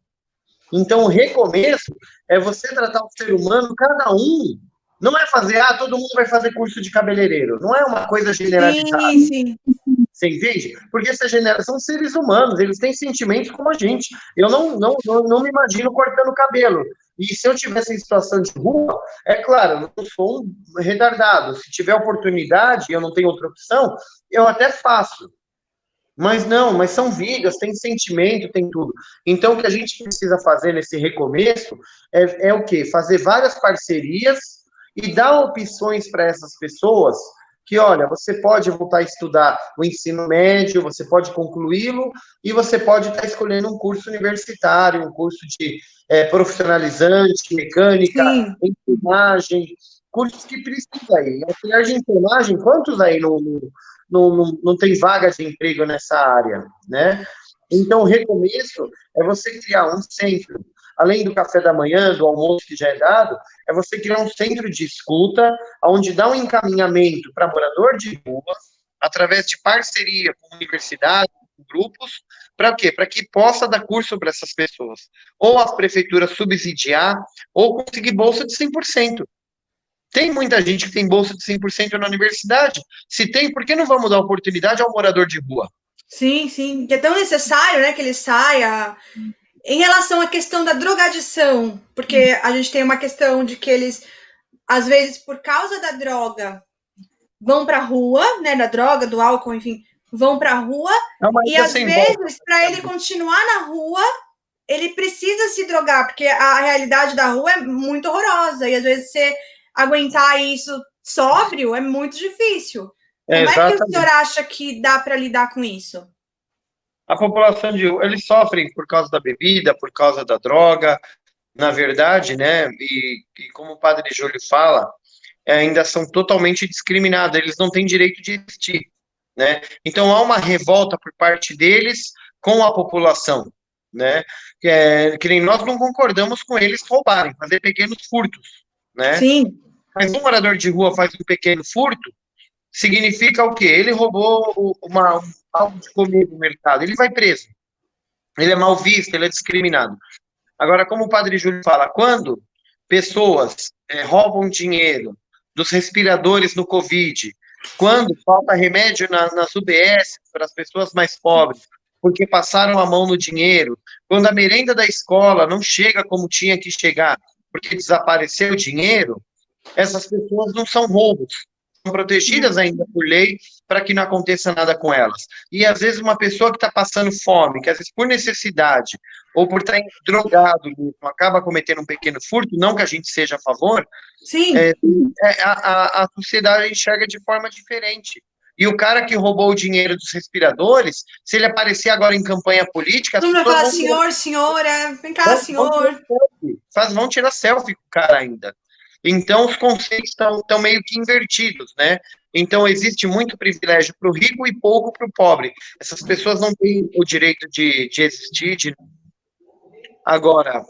Então, o recomeço é você tratar o ser humano, cada um. Não é fazer, todo mundo vai fazer curso de cabeleireiro. Não é uma coisa generalizada. Sim. Você entende? Porque essa geração são seres humanos, eles têm sentimentos como a gente. Eu não me imagino cortando cabelo. E se eu tivesse em situação de rua, é claro, eu não sou um retardado. Se tiver oportunidade e eu não tenho outra opção, eu até faço. Mas são vidas, tem sentimento, tem tudo. Então, o que a gente precisa fazer nesse recomeço é o quê? Fazer várias parcerias e dar opções para essas pessoas que, olha, você pode voltar a estudar o ensino médio, você pode concluí-lo e você pode estar escolhendo um curso universitário, um curso de profissionalizante, mecânica, enfermagem, cursos que precisa aí. Auxiliar de enfermagem, quantos aí não tem vaga de emprego nessa área, né? Então, o recomeço é você criar um centro, além do café da manhã, do almoço que já é dado, é você criar um centro de escuta, onde dá um encaminhamento para morador de rua, através de parceria com universidades, com grupos, para quê? Para que possa dar curso para essas pessoas. Ou a prefeitura subsidiar, ou conseguir bolsa de 100%. Tem muita gente que tem bolsa de 100% na universidade. Se tem, por que não vamos dar oportunidade ao morador de rua? Sim, que é tão necessário, né, que ele saia. Em relação à questão da drogadição, porque a gente tem uma questão de que eles, às vezes, por causa da droga, vão para a rua, né, da droga, do álcool, enfim, vão para a rua, e às vezes, para ele continuar na rua, ele precisa se drogar, porque a realidade da rua é muito horrorosa, e às vezes você aguentar isso sóbrio é muito difícil. Como é que o senhor acha que dá para lidar com isso? A população de rua, eles sofrem por causa da bebida, por causa da droga, na verdade, né, e como o padre Júlio fala, ainda são totalmente discriminados, eles não têm direito de existir, né? Então há uma revolta por parte deles com a população, né? Que nem nós não concordamos com eles roubarem, fazer pequenos furtos, né? Sim. Mas um morador de rua faz um pequeno furto, significa o quê? Ele roubou algo de comer do mercado, ele vai preso, ele é mal visto, ele é discriminado. Agora, como o padre Júlio fala, quando pessoas roubam dinheiro dos respiradores no Covid, quando falta remédio nas UBS para as pessoas mais pobres, porque passaram a mão no dinheiro, quando a merenda da escola não chega como tinha que chegar, porque desapareceu o dinheiro, essas pessoas não são roubos, são protegidas ainda por lei para que não aconteça nada com elas. E às vezes uma pessoa que está passando fome, que às vezes por necessidade ou por estar drogado, acaba cometendo um pequeno furto, não que a gente seja a favor, Sim. A sociedade enxerga de forma diferente. E o cara que roubou o dinheiro dos respiradores, se ele aparecer agora em campanha política, as Não vai pessoas falar, vão senhor, senhora, vem cá, senhor. vão tirar selfie com o cara ainda. Então, os conceitos estão meio que invertidos, né? Então, existe muito privilégio para o rico e pouco para o pobre. Essas pessoas não têm o direito de existir. Agora,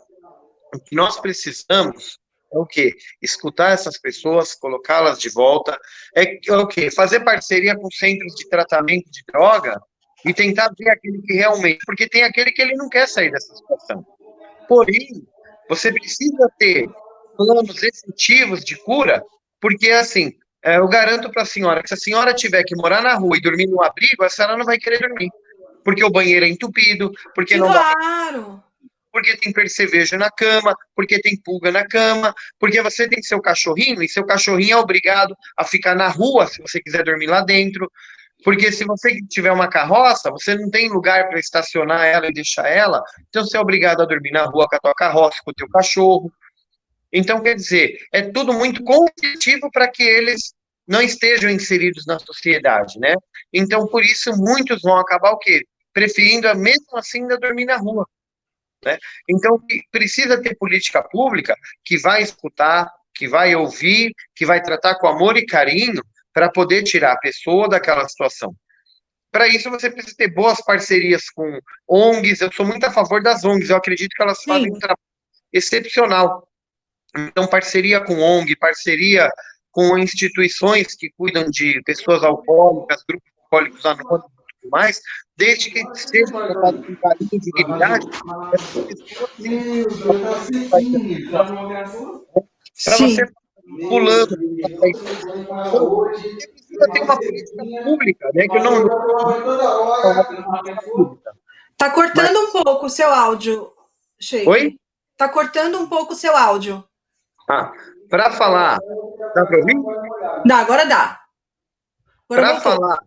o que nós precisamos é o quê? Escutar essas pessoas, colocá-las de volta. É o quê? Fazer parceria com centros de tratamento de droga e tentar ver aquele que realmente... Porque tem aquele que ele não quer sair dessa situação. Porém, você precisa ter planos efetivos de cura, porque, assim, eu garanto para a senhora que se a senhora tiver que morar na rua e dormir no abrigo, a senhora não vai querer dormir, porque o banheiro é entupido, porque não dá... Claro. Porque tem percevejo na cama, porque tem pulga na cama, porque você tem seu cachorrinho, e seu cachorrinho é obrigado a ficar na rua, se você quiser dormir lá dentro, porque se você tiver uma carroça, você não tem lugar para estacionar ela e deixar ela, então você é obrigado a dormir na rua com a tua carroça, com o teu cachorro. Então, quer dizer, é tudo muito competitivo para que eles não estejam inseridos na sociedade, né? Então, por isso, muitos vão acabar o quê? Preferindo, mesmo assim, ainda dormir na rua, né? Então, precisa ter política pública que vai escutar, que vai ouvir, que vai tratar com amor e carinho para poder tirar a pessoa daquela situação. Para isso, você precisa ter boas parcerias com ONGs. Eu sou muito a favor das ONGs, eu acredito que elas fazem um trabalho excepcional. Então, parceria com ONG, parceria com instituições que cuidam de pessoas alcoólicas, grupos alcoólicos anônimos e tudo mais, desde que seja tratado com carinho e dignidade, para você pulando, você precisa ter uma política pública, né? Que eu não. Tá cortando um pouco o seu áudio, Sheik. Oi? Tá cortando um pouco o seu áudio. Para falar, dá para ouvir? Dá, agora dá. Para falar,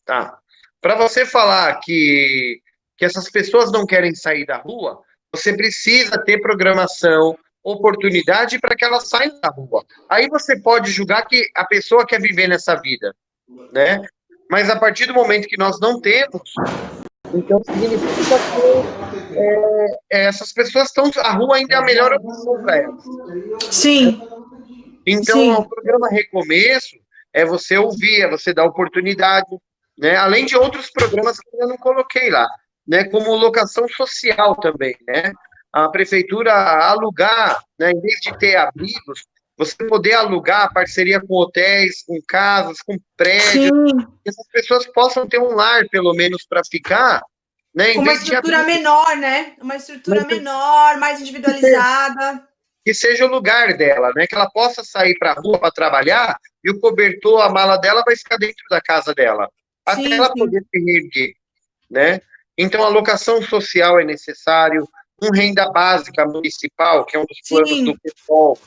tá. Para você falar que essas pessoas não querem sair da rua, você precisa ter programação, oportunidade para que elas saiam da rua. Aí você pode julgar que a pessoa quer viver nessa vida, né? Mas a partir do momento que nós não temos, então significa que essas pessoas estão... A rua ainda é a melhor opção para elas. Sim. Então, Sim. o programa Recomeço é você ouvir, é você dar oportunidade, né? Além de outros programas que eu ainda não coloquei lá, né? Como locação social também, né? A prefeitura alugar, né? Em vez de ter abrigos, você poder alugar parceria com hotéis, com casas, com prédios, que essas pessoas possam ter um lar, pelo menos, para ficar, né? Com uma estrutura menor, né? Uma estrutura menor, mais individualizada. Que seja o lugar dela, né? Que ela possa sair para a rua para trabalhar e o cobertor, a mala dela vai ficar dentro da casa dela, até ela poder se reerguer, né? Então, a locação social é necessário, renda básica municipal, que é um dos planos do PSOL,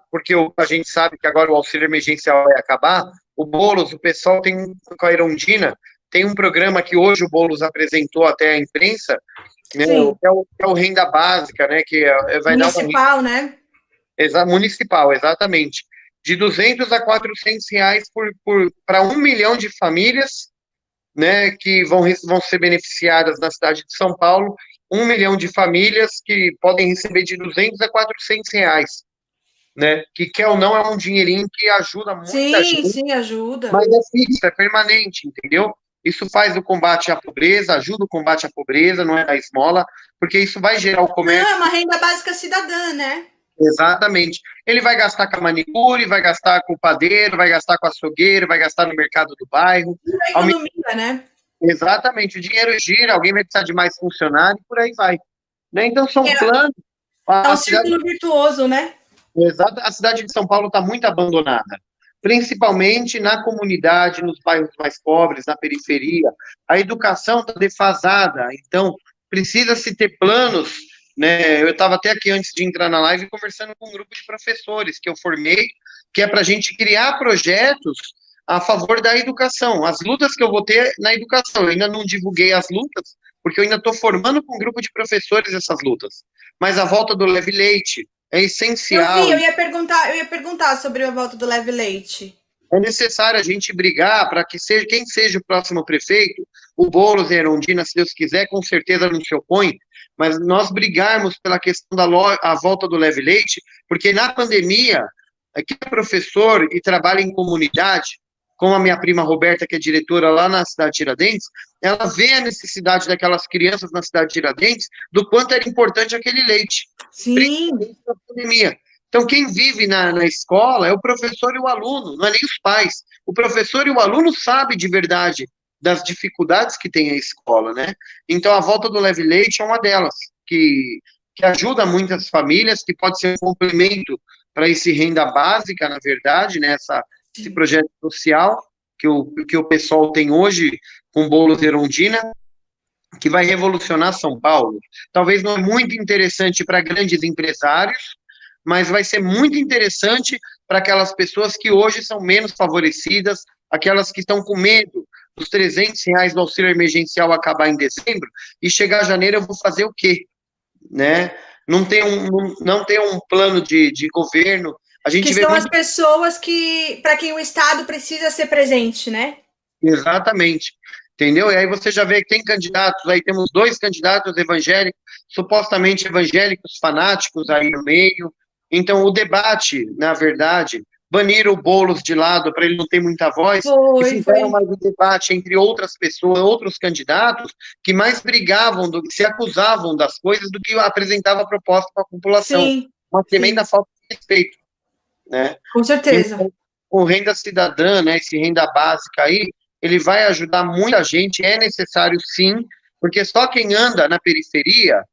porque a gente sabe que agora o auxílio emergencial vai acabar, o Boulos, o PSOL tem com a Erundina, tem um programa que hoje o Boulos apresentou até à imprensa, né, que é o renda básica, né, que vai municipal, dar né? Municipal, exatamente. De 200 a 400 reais para 1 milhão de famílias, né, que vão ser beneficiadas na cidade de São Paulo, 1 milhão de famílias que podem receber de 200 a 400 reais, né? Que quer ou não é um dinheirinho que ajuda muita gente, Sim, ajuda. mas é fixo, é permanente, entendeu? Isso faz o combate à pobreza, ajuda o combate à pobreza, não é da esmola, porque isso vai gerar o comércio. Não, é uma renda básica cidadã, né? Exatamente. Ele vai gastar com a manicure, vai gastar com o padeiro, vai gastar com o açougueiro, vai gastar no mercado do bairro. A economia, né? Exatamente. O dinheiro gira, alguém vai precisar de mais funcionário, por aí vai. Né? Então, são planos. É um círculo virtuoso, né? Exato. A cidade de São Paulo está muito abandonada, principalmente na comunidade, nos bairros mais pobres, na periferia. A educação está defasada, então precisa-se ter planos, né? Eu estava até aqui antes de entrar na live conversando com um grupo de professores que eu formei, que é para a gente criar projetos a favor da educação. As lutas que eu vou ter na educação, eu ainda não divulguei as lutas, porque eu ainda estou formando com um grupo de professores essas lutas. Mas a volta do leve leite é essencial. Eu ia perguntar sobre a volta do leve leite. É necessário a gente brigar para que seja quem seja o próximo prefeito, o Boulos e a Erundina, se Deus quiser, com certeza não se opõe, mas nós brigarmos pela questão a volta do leve leite, porque na pandemia, quem é professor e trabalha em comunidade, como a minha prima Roberta, que é diretora lá na cidade de Tiradentes, ela vê a necessidade daquelas crianças na cidade de Tiradentes, do quanto era importante aquele leite. Sim. Na pandemia. Então, quem vive na escola é o professor e o aluno, não é nem os pais. O professor e o aluno sabem de verdade das dificuldades que tem a escola, né? Então, a volta do leve leite é uma delas, que ajuda muitas famílias, que pode ser um complemento para esse renda básica, na verdade, né? Esse projeto social que o pessoal tem hoje com Boulos e Erundina, que vai revolucionar São Paulo. Talvez não é muito interessante para grandes empresários, mas vai ser muito interessante para aquelas pessoas que hoje são menos favorecidas, aquelas que estão com medo dos R$300 do auxílio emergencial acabar em dezembro, e chegar janeiro eu vou fazer o quê? Né? Não tem um plano de governo. A gente que são as pessoas para quem o Estado precisa ser presente, né? Exatamente. Entendeu? E aí você já vê que tem candidatos, aí temos 2 candidatos evangélicos, supostamente evangélicos fanáticos aí no meio. Então, o debate, na verdade, baniram o Boulos de lado para ele não ter muita voz, e fizeram mais um debate entre outras pessoas, outros candidatos, que mais brigavam, se acusavam das coisas do que apresentava a proposta para a população. Sim, uma tremenda falta de respeito. Né? Com certeza. Então, o renda cidadã, né, esse renda básica aí, ele vai ajudar muita gente, é necessário sim, porque só quem anda na periferia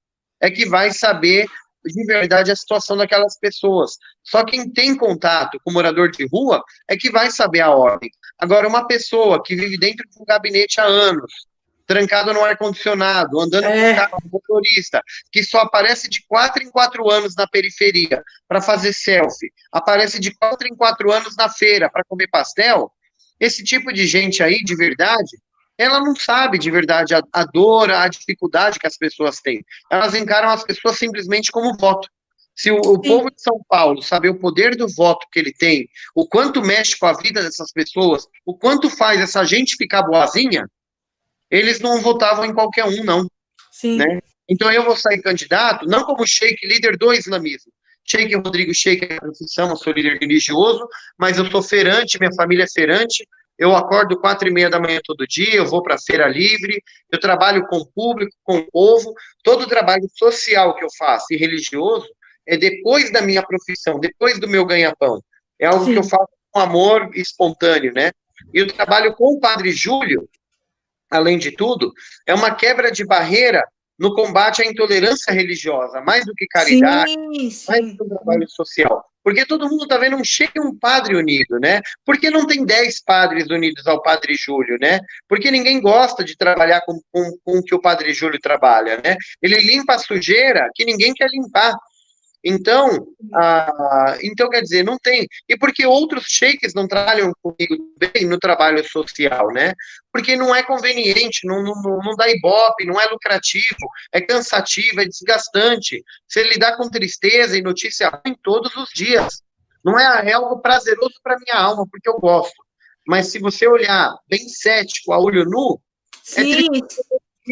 é que vai saber de verdade a situação daquelas pessoas. Só quem tem contato com o morador de rua é que vai saber a ordem. Agora, uma pessoa que vive dentro de um gabinete há anos, trancado no ar-condicionado, andando com carro, motorista, que só aparece de 4 em 4 anos na periferia para fazer selfie, aparece de 4 em 4 anos na feira para comer pastel, esse tipo de gente aí, de verdade, ela não sabe de verdade a dor, a dificuldade que as pessoas têm. Elas encaram as pessoas simplesmente como voto. Se o povo de São Paulo saber o poder do voto que ele tem, o quanto mexe com a vida dessas pessoas, o quanto faz essa gente ficar boazinha, eles não votavam em qualquer um, não. Sim. Né? Então eu vou sair candidato, não como sheik, líder do islamismo. Sheik Rodrigo Sheik é a profissão, eu sou líder religioso, mas eu sou feirante, minha família é feirante, eu acordo 4h30 da manhã todo dia, eu vou para a feira livre, eu trabalho com o público, com o povo, todo o trabalho social que eu faço e religioso é depois da minha profissão, depois do meu ganha-pão. É algo que eu faço com amor espontâneo, né? E o trabalho com o Padre Júlio, além de tudo, é uma quebra de barreira no combate à intolerância religiosa, mais do que caridade, mais do que um trabalho social. Porque todo mundo está vendo um padre unido, né? Por que não tem 10 padres unidos ao Padre Júlio, né? Porque ninguém gosta de trabalhar com o que o Padre Júlio trabalha, né? Ele limpa a sujeira que ninguém quer limpar. Então, quer dizer, não tem. E por que outros sheiks não trabalham comigo bem no trabalho social, né? Porque não é conveniente, não dá ibope, não é lucrativo, é cansativo, é desgastante. Você lidar com tristeza e notícia ruim todos os dias. Não é algo prazeroso para minha alma, porque eu gosto. Mas se você olhar bem cético, a olho nu, Sim.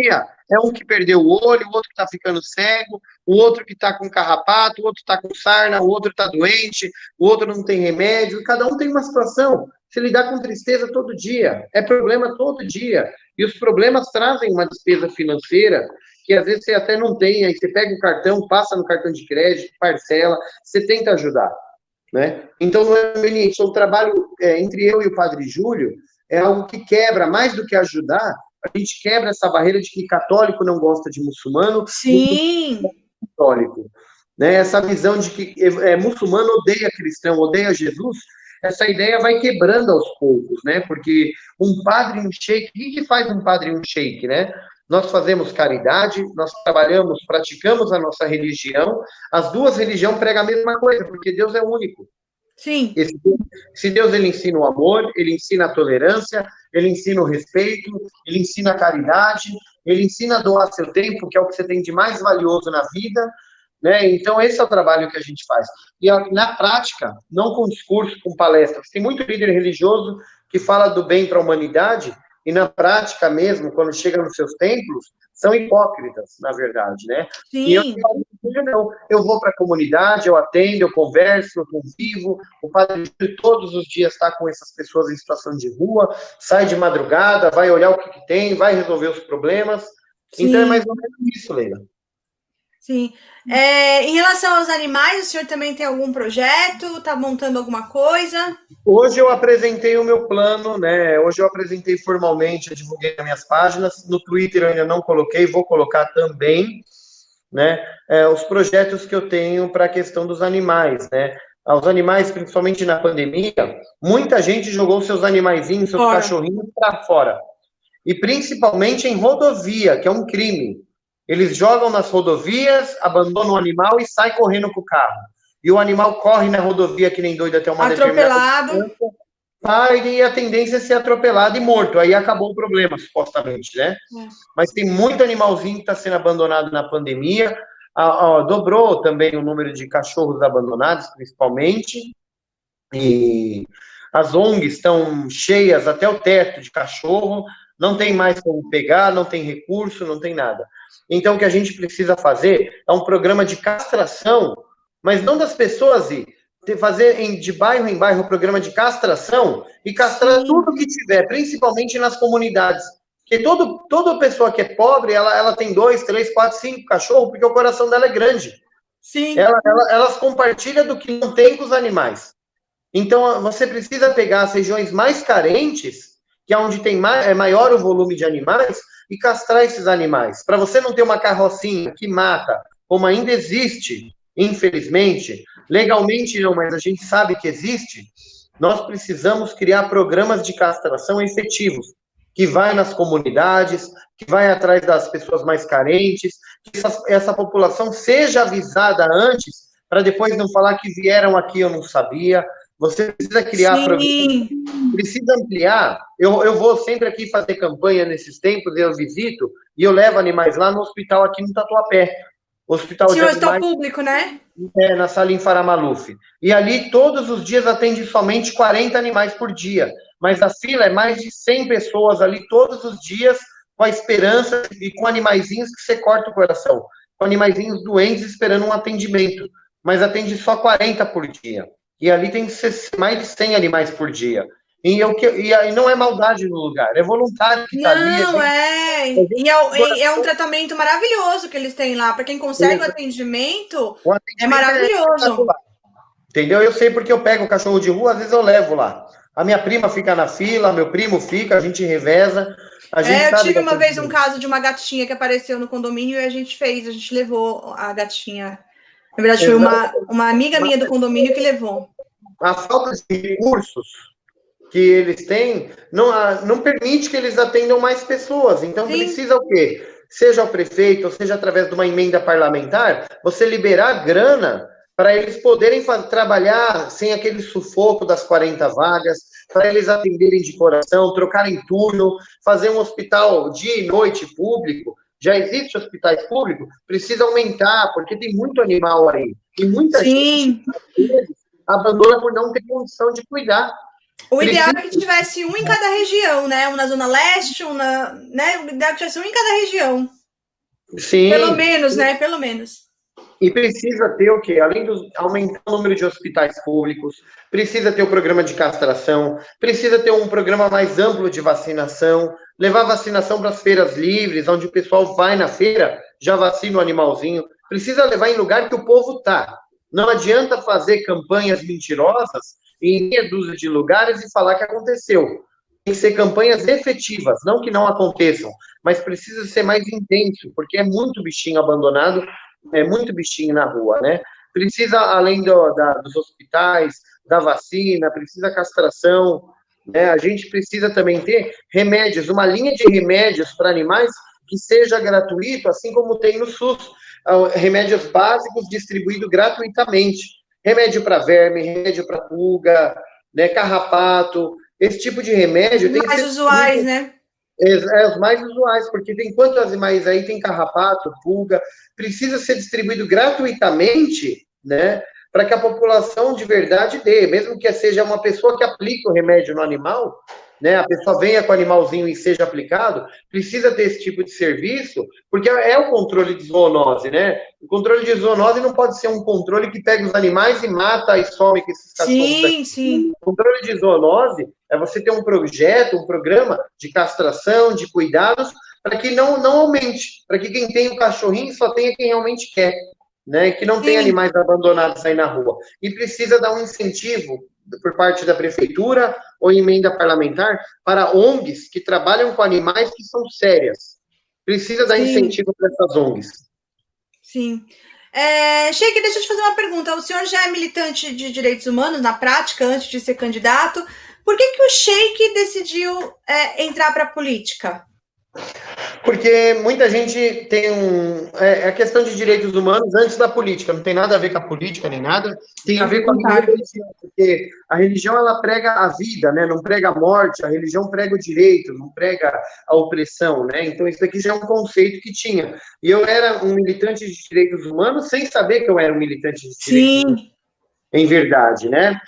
dia é um que perdeu o olho, o outro que está ficando cego, o outro que está com carrapato, o outro está com sarna, o outro está doente, o outro não tem remédio, cada um tem uma situação. Se lidar com tristeza todo dia, é problema todo dia. E os problemas trazem uma despesa financeira que às vezes você até não tem, aí você pega o cartão, passa no cartão de crédito, parcela, você tenta ajudar, né? Então, não é conveniente. O trabalho entre eu e o Padre Júlio é algo que quebra, mais do que ajudar, a gente quebra essa barreira de que católico não gosta de muçulmano, Sim. católico, né? Essa visão de que muçulmano odeia cristão, odeia Jesus, essa ideia vai quebrando aos poucos, né? Porque um padre e um sheik, o que faz um padre e um sheik, né? Nós fazemos caridade, nós trabalhamos, praticamos a nossa religião, as duas religiões pregam a mesma coisa, porque Deus é único. Sim. Esse Deus, ele ensina o amor, ele ensina a tolerância, ele ensina o respeito, ele ensina a caridade, ele ensina a doar seu tempo, que é o que você tem de mais valioso na vida, né? Então, esse é o trabalho que a gente faz. E na prática, não com discurso, com palestras. Tem muito líder religioso que fala do bem para a humanidade, e na prática mesmo, quando chega nos seus templos, são hipócritas, na verdade, né? Sim. E eu vou para a comunidade, eu atendo, eu converso, eu convivo, o Padre Júlio todos os dias está com essas pessoas em situação de rua, sai de madrugada, vai olhar o que tem, vai resolver os problemas. Sim. Então é mais ou menos isso, Leila. Sim. Em relação aos animais, o senhor também tem algum projeto? Está montando alguma coisa? Hoje eu apresentei o meu plano, né? Hoje eu apresentei formalmente, eu divulguei nas minhas páginas. No Twitter eu ainda não coloquei, vou colocar também, né? Os projetos que eu tenho para a questão dos animais, né? Os animais, principalmente na pandemia, muita gente jogou seus animaizinhos, seus cachorrinhos para fora. E principalmente em rodovia, que é um crime. Eles jogam nas rodovias, abandonam o animal e saem correndo com o carro. E o animal corre na rodovia que nem doido até uma atropelado. Determinada e a tendência é ser atropelado e morto. Aí acabou o problema, supostamente, né? Mas tem muito animalzinho que está sendo abandonado na pandemia. Dobrou também o número de cachorros abandonados, principalmente. E as ONGs estão cheias até o teto de cachorro. Não tem mais como pegar, não tem recurso, não tem nada. Então, o que a gente precisa fazer é um programa de castração, mas não das pessoas fazer de bairro em bairro um programa de castração e castrar tudo que tiver, principalmente nas comunidades. Porque toda pessoa que é pobre, ela tem 2, 3, 4, 5 cachorros, porque o coração dela é grande. Sim. Elas compartilham do que não tem com os animais. Então, você precisa pegar as regiões mais carentes, que é onde tem maior o volume de animais, e castrar esses animais. Para você não ter uma carrocinha que mata, como ainda existe, infelizmente, legalmente não, mas a gente sabe que existe, nós precisamos criar programas de castração efetivos, que vai nas comunidades, que vai atrás das pessoas mais carentes, que essa população seja avisada antes, para depois não falar que vieram aqui eu não sabia. Você precisa criar programas, precisa ampliar. Eu vou sempre aqui fazer campanha nesses tempos, eu visito, e eu levo animais lá no hospital aqui no Tatuapé. Hospital de animais, público, né? Na Salim Faramaluf. E ali, todos os dias, atende somente 40 animais por dia. Mas a fila é mais de 100 pessoas ali, todos os dias, com a esperança e com animaizinhos que você corta o coração. Com animaizinhos doentes esperando um atendimento. Mas atende só 40 por dia. E ali tem mais de 100 animais por dia. E não é maldade no lugar, é voluntário que está ali. Não, E é um tratamento maravilhoso que eles têm lá. Para quem consegue o atendimento é maravilhoso. Entendeu? Eu sei porque eu pego o cachorro de rua, às vezes eu levo lá. A minha prima fica na fila, meu primo fica, a gente reveza. Eu tive uma vez um caso de uma gatinha que apareceu no condomínio e a gente levou a gatinha. Na verdade, foi uma amiga minha do condomínio que levou. A falta de recursos que eles têm não permite que eles atendam mais pessoas. Então, precisa o quê? Seja o prefeito, ou seja através de uma emenda parlamentar, você liberar grana para eles poderem trabalhar sem aquele sufoco das 40 vagas, para eles atenderem de coração, trocarem turno, fazer um hospital dia e noite público. Já existe hospitais públicos, precisa aumentar, porque tem muito animal aí. E muita gente abandona por não ter condição de cuidar. O ideal é que tivesse um em cada região, né? Um na Zona Leste, um na... né? O ideal é que tivesse um em cada região. Sim. Pelo menos, né? Pelo menos. E precisa ter o quê? Além de aumentar o número de hospitais públicos, precisa ter o programa de castração, precisa ter um programa mais amplo de vacinação, levar vacinação para as feiras livres, onde o pessoal vai na feira, já vacina o animalzinho. Precisa levar em lugar que o povo está. Não adianta fazer campanhas mentirosas em meia dúzia de lugares e falar que aconteceu. Tem que ser campanhas efetivas, não que não aconteçam, mas precisa ser mais intenso, porque é muito bichinho abandonado, é muito bichinho na rua, né? Precisa, além dos hospitais, da vacina, precisa castração, né? A gente precisa também ter remédios, uma linha de remédios para animais que seja gratuito, assim como tem no SUS, remédios básicos distribuídos gratuitamente. Remédio para verme, remédio para pulga, né, carrapato, esse tipo de remédio tem que ser... mais usuais, né? Os mais usuais, porque tem quantos animais aí, tem carrapato, pulga, precisa ser distribuído gratuitamente, né, para que a população de verdade dê, mesmo que seja uma pessoa que aplique o remédio no animal, né, a pessoa venha com o animalzinho e seja aplicado, precisa ter esse tipo de serviço, porque é o controle de zoonose, né? O controle de zoonose não pode ser um controle que pega os animais e mata e some com esses cachorros. Sim, sim. O controle de zoonose é você ter um projeto, um programa de castração, de cuidados, para que não aumente, para que quem tem o cachorrinho só tenha quem realmente quer, né? Que não tenha animais abandonados aí na rua. E precisa dar um incentivo por parte da prefeitura ou emenda parlamentar para ONGs que trabalham com animais que são sérias. Precisa dar incentivo para essas ONGs. Sim. Sheik, deixa eu te fazer uma pergunta. O senhor já é militante de direitos humanos na prática, antes de ser candidato. Por que o Sheik decidiu entrar para a política? Porque muita gente tem a questão de direitos humanos antes da política, não tem nada a ver com a política nem nada, tem a ver com a religião, porque a religião ela prega a vida, né? Não prega a morte, a religião prega o direito, não prega a opressão, né? Então isso aqui já é um conceito que tinha. E eu era um militante de direitos humanos sem saber que eu era um militante de direitos humanos, em verdade, né?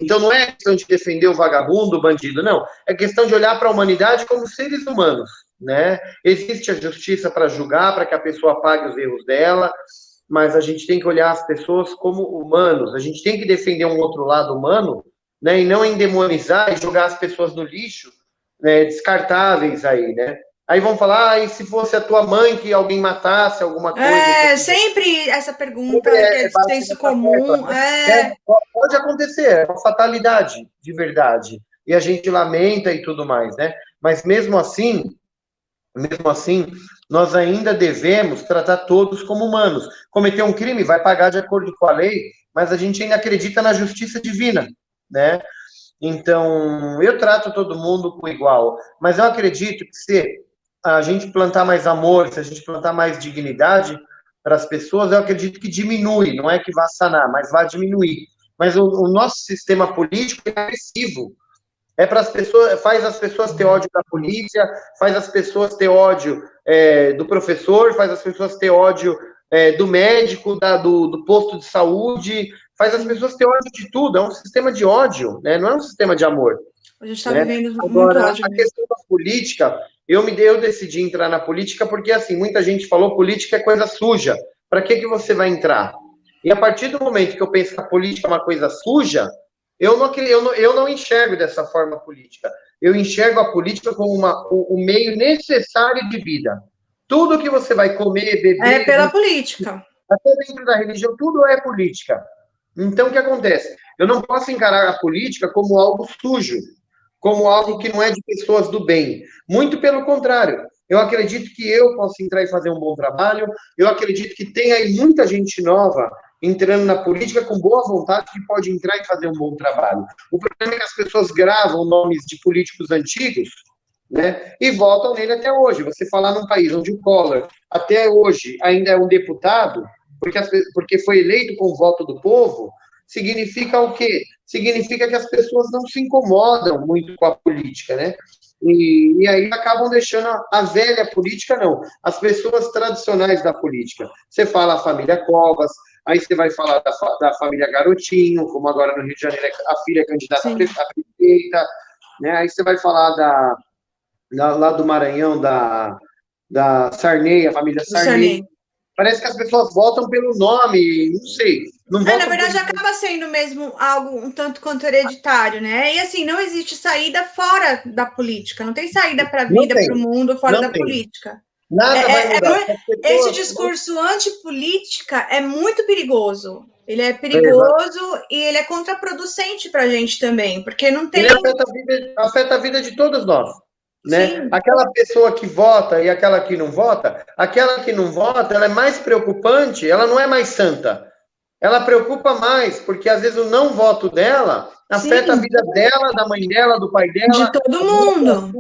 Então não é questão de defender o vagabundo, o bandido, não. É questão de olhar para a humanidade como seres humanos, né? Existe a justiça para julgar, para que a pessoa pague os erros dela, mas a gente tem que olhar as pessoas como humanos. A gente tem que defender um outro lado humano, né? E não endemonizar e jogar as pessoas no lixo, né? Descartáveis aí, né? Aí vão falar, e se fosse a tua mãe que alguém matasse alguma coisa? Sempre essa pergunta, que é senso comum. Pode acontecer, é uma fatalidade, de verdade. E a gente lamenta e tudo mais, né? Mas mesmo assim, nós ainda devemos tratar todos como humanos. Cometer um crime, vai pagar de acordo com a lei, mas a gente ainda acredita na justiça divina, né? Então, eu trato todo mundo com igual, mas eu acredito que se a gente plantar mais amor, se a gente plantar mais dignidade para as pessoas, eu acredito que diminui, não é que vai sanar, mas vai diminuir. Mas o nosso sistema político é agressivo. É para as pessoas, faz as pessoas ter ódio da polícia, faz as pessoas ter ódio do professor, faz as pessoas ter ódio do médico, do posto de saúde, faz as pessoas ter ódio de tudo. É um sistema de ódio, né? Não é um sistema de amor. A gente está vivendo muito Agora, ódio. A questão da política, eu decidi entrar na política porque, assim, muita gente falou política é coisa suja. Para que você vai entrar? E a partir do momento que eu penso que a política é uma coisa suja, eu não enxergo dessa forma a política. Eu enxergo a política como o meio necessário de vida. Tudo que você vai comer, beber... É pela política. Até dentro da religião, tudo é política. Então, o que acontece? Eu não posso encarar a política como algo sujo, como algo que não é de pessoas do bem. Muito pelo contrário. Eu acredito que eu posso entrar e fazer um bom trabalho. Eu acredito que tem aí muita gente nova entrando na política com boa vontade que pode entrar e fazer um bom trabalho. O problema é que as pessoas gravam nomes de políticos antigos, né, e votam nele até hoje. Você falar num país onde o Collor, até hoje, ainda é um deputado, porque foi eleito com o voto do povo, significa o quê? Significa que as pessoas não se incomodam muito com a política, né? E aí acabam deixando a velha política, não. As pessoas tradicionais da política. Você fala a família Covas, aí você vai falar da família Garotinho, como agora no Rio de Janeiro a filha é candidata a prefeita, né? Aí você vai falar lá do Maranhão, da Sarney, a família Sarney. Parece que as pessoas votam pelo nome, não sei. Não na verdade, acaba sendo mesmo algo um tanto quanto hereditário, né? E assim, não existe saída fora da política, não tem saída para a vida, para o mundo fora da política. Nada vai mudar. Esse discurso antipolítica é muito perigoso. Ele é perigoso e ele é contraproducente para a gente também, porque não tem... Ele afeta a vida de todos nós. Né? Aquela pessoa que vota e aquela que não vota, ela é mais preocupante, ela não é mais santa. Ela preocupa mais, porque às vezes o não voto dela afeta a vida dela, da mãe dela, do pai dela. De todo mundo.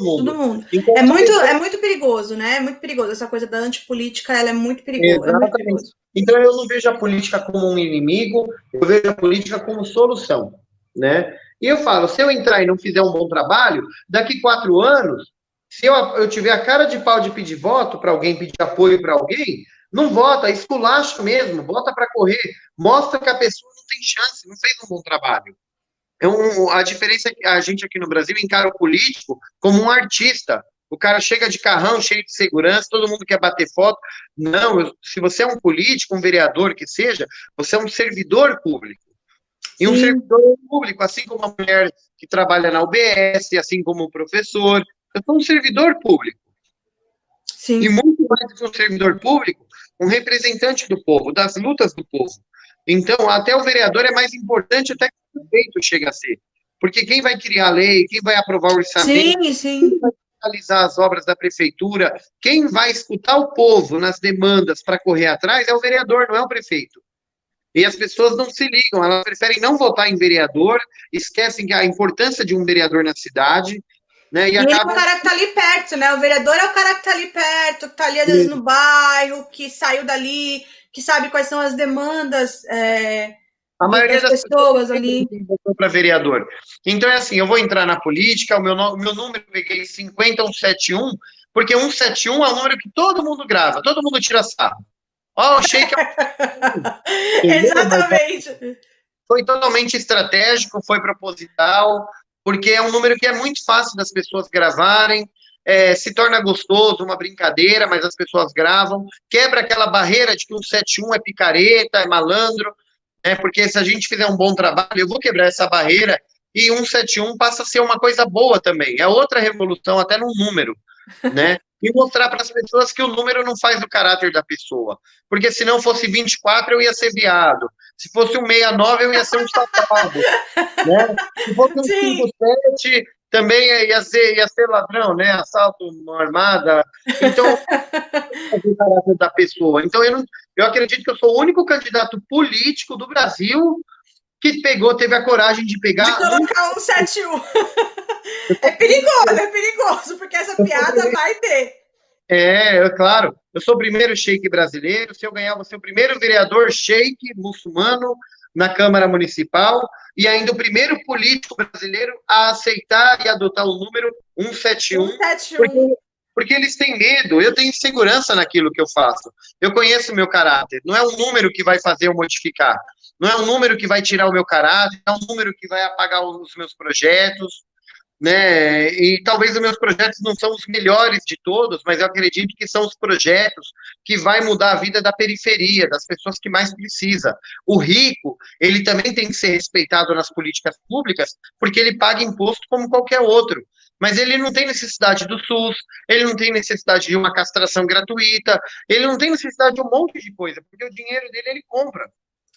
Todo mundo. Então, é muito perigoso, né? É muito perigoso. Essa coisa da antipolítica, ela é muito perigosa. Exatamente. É muito perigoso. Então eu não vejo a política como um inimigo, eu vejo a política como solução, né? E eu falo, se eu entrar e não fizer um bom trabalho, daqui 4 anos, se eu tiver a cara de pau de pedir voto para alguém, pedir apoio para alguém, não vota, esculacha mesmo, vota para correr, mostra que a pessoa não tem chance, não fez um bom trabalho. A diferença é que a gente aqui no Brasil encara o político como um artista. O cara chega de carrão, cheio de segurança, todo mundo quer bater foto. Não, se você é um político, um vereador que seja, você é um servidor público. E um servidor público, assim como a mulher que trabalha na UBS, assim como o professor, eu sou um servidor público. Sim. E muito mais do que um servidor público, um representante do povo, das lutas do povo. Então, até o vereador é mais importante até que o prefeito chega a ser. Porque quem vai criar a lei, quem vai aprovar o orçamento, quem vai realizar as obras da prefeitura, quem vai escutar o povo nas demandas para correr atrás é o vereador, não é o prefeito. E as pessoas não se ligam, elas preferem não votar em vereador, esquecem que a importância de um vereador na cidade, né? E ele é o cara que tá ali perto, né? O vereador é o cara que tá ali perto, que tá ali às vezes no bairro, que saiu dali, que sabe quais são as demandas a maioria das pessoas ali. Para vereador. Então é assim, eu vou entrar na política, o meu número eu peguei 50171, porque 171 é o número que todo mundo grava, todo mundo tira sarro. Ó, o Sheik Exatamente. Foi totalmente estratégico, foi proposital, porque é um número que é muito fácil das pessoas gravarem, se torna gostoso, uma brincadeira, mas as pessoas gravam, quebra aquela barreira de que 171 é picareta, é malandro, né? Porque se a gente fizer um bom trabalho, eu vou quebrar essa barreira e 171 passa a ser uma coisa boa também, é outra revolução até no número, né? E mostrar para as pessoas que o número não faz o caráter da pessoa. Porque se não fosse 24, eu ia ser viado. Se fosse um 69, eu ia ser um safado. Né? Se fosse um 57, também ia ser ladrão, né? Assalto, armada. Então, o caráter da pessoa. Então, eu acredito que eu sou o único candidato político do Brasil que teve a coragem de pegar... De colocar 171. É perigoso, porque essa piada vai ter. Claro. Eu sou o primeiro sheik brasileiro. Se eu ganhar, vou ser o primeiro vereador sheik muçulmano na Câmara Municipal e ainda o primeiro político brasileiro a aceitar e adotar o número 171. 171. Porque eles têm medo. Eu tenho segurança naquilo que eu faço. Eu conheço o meu caráter. Não é um número que vai fazer eu modificar. Não é um número que vai tirar o meu caráter. É um número que vai apagar os meus projetos. Né? E talvez os meus projetos não são os melhores de todos, mas eu acredito que são os projetos que vai mudar a vida da periferia, das pessoas que mais precisam. O rico, ele também tem que ser respeitado nas políticas públicas, porque ele paga imposto como qualquer outro, mas ele não tem necessidade do SUS, ele não tem necessidade de uma castração gratuita, ele não tem necessidade de um monte de coisa, porque o dinheiro dele ele compra.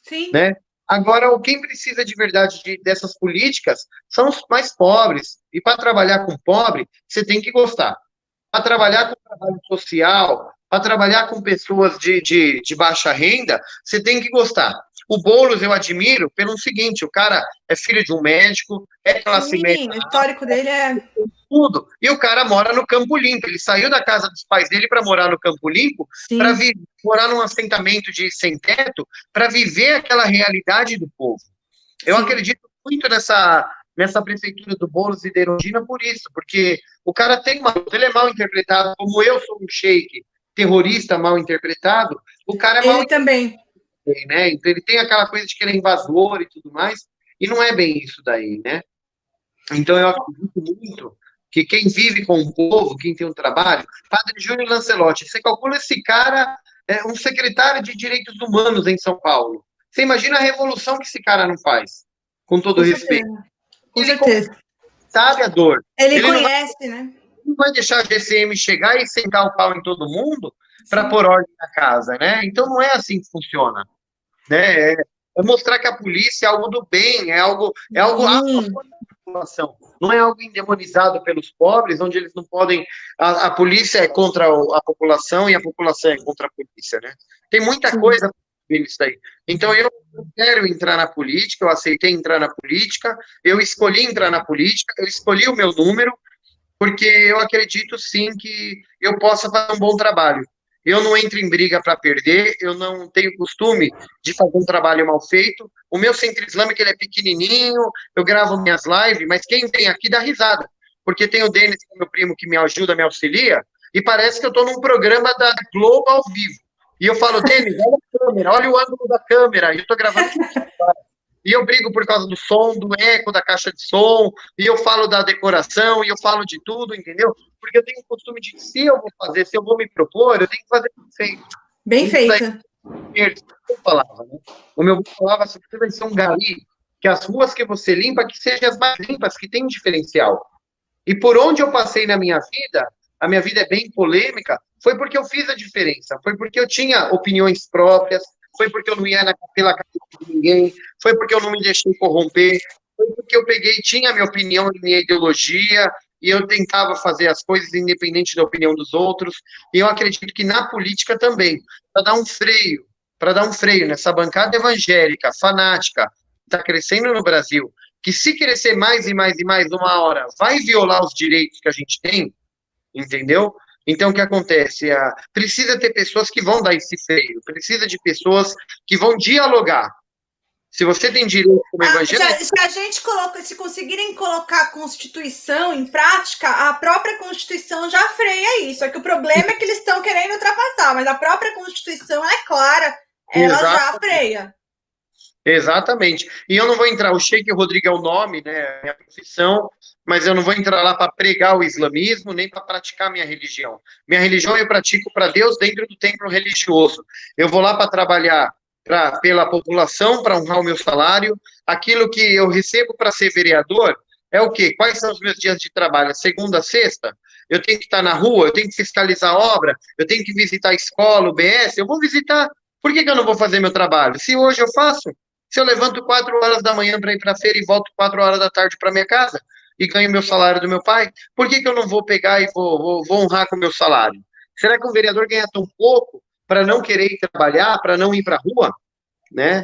Sim. Né? Agora, quem precisa de verdade dessas políticas são os mais pobres. E para trabalhar com pobre, você tem que gostar. Para trabalhar com trabalho social, para trabalhar com pessoas de baixa renda, você tem que gostar. O Boulos eu admiro pelo seguinte, o cara é filho de um médico, é classe média. O histórico dele é... Tudo. E o cara mora no Campo Limpo. Ele saiu da casa dos pais dele para morar no Campo Limpo, para morar num assentamento de sem teto, para viver aquela realidade do povo. Eu acredito muito nessa prefeitura do Boulos e da Erundina por isso, porque o cara ele é mal interpretado, como eu sou um sheik terrorista mal interpretado, o cara é mal também. né? Então ele tem aquela coisa de que ele é invasor e tudo mais, e não é bem isso daí, né? Então eu acredito muito que quem vive com o povo, quem tem um trabalho, Padre Júnior Lancelotti, você calcula esse cara, é um secretário de Direitos Humanos em São Paulo. Você imagina a revolução que esse cara não faz, com todo Com respeito. certeza. Com Ele certeza. sabe a dor. Ele Ele conhece, né? não vai deixar a GCM chegar e sentar o pau em todo mundo para Sim. pôr ordem na casa, né? Então não é assim que funciona, né? É mostrar que a polícia é algo do bem, é algo a favor da população, não é algo endemonizado pelos pobres, onde eles não podem. A polícia é contra a população e a população é contra a polícia, né? Tem muita Sim. coisa nisso aí. Então eu quero entrar na política, eu aceitei entrar na política, eu escolhi entrar na política, eu escolhi o meu número, porque eu acredito sim que eu possa fazer um bom trabalho. Eu não entro em briga para perder, eu não tenho costume de fazer um trabalho mal feito. O meu centro islâmico ele é pequenininho, eu gravo minhas lives, mas quem vem aqui dá risada, porque tem o Denis, que é meu primo, que me ajuda, me auxilia, e parece que eu estou num programa da Globo ao vivo. E eu falo, Denis, olha a câmera, olha o ângulo da câmera, e eu estou gravando com e eu brigo por causa do som, do eco da caixa de som, e eu falo da decoração, e eu falo de tudo, entendeu? Porque eu tenho o costume de, se eu vou fazer, se eu vou me propor, eu tenho que fazer bem feito. Bem feito. Eu falava, né? O meu avô falava, se você vai ser um gari, que as ruas que você limpa, que sejam as mais limpas, que tem um diferencial. E por onde eu passei na minha vida, a minha vida é bem polêmica, foi porque eu fiz a diferença, foi porque eu tinha opiniões próprias, foi porque eu não ia pela cabeça de ninguém, foi porque eu não me deixei corromper, foi porque eu peguei, tinha a minha opinião e minha ideologia, e eu tentava fazer as coisas independente da opinião dos outros, e eu acredito que na política também, para dar um freio nessa bancada evangélica, fanática, que está crescendo no Brasil, que se crescer mais e mais e mais, uma hora, vai violar os direitos que a gente tem, entendeu? Então, o que acontece? Precisa ter pessoas que vão dar esse freio, precisa de pessoas que vão dialogar. Se você tem direito como evangélico... Se a gente se conseguirem colocar a Constituição em prática, a própria Constituição já freia isso. Só que o problema é que eles estão querendo ultrapassar, mas a própria Constituição é clara, ela já freia. Exatamente. E eu não vou entrar, o Sheik Rodrigo é o nome, né, é a minha profissão, mas eu não vou entrar lá para pregar o islamismo, nem para praticar minha religião. Minha religião eu pratico para Deus dentro do templo religioso. Eu vou lá para trabalhar pela população, para honrar o meu salário. Aquilo que eu recebo para ser vereador é o quê? Quais são os meus dias de trabalho? Segunda a sexta? Eu tenho que estar na rua, eu tenho que fiscalizar a obra, eu tenho que visitar a escola, o BS, eu vou visitar. Por que eu não vou fazer meu trabalho? Se hoje eu faço, se eu levanto 4 horas da manhã para ir para a feira e volto 4 horas da tarde para minha casa e ganho meu salário do meu pai, por que eu não vou pegar e vou honrar com o meu salário? Será que um vereador ganha tão pouco para não querer ir trabalhar, para não ir para a rua? Né?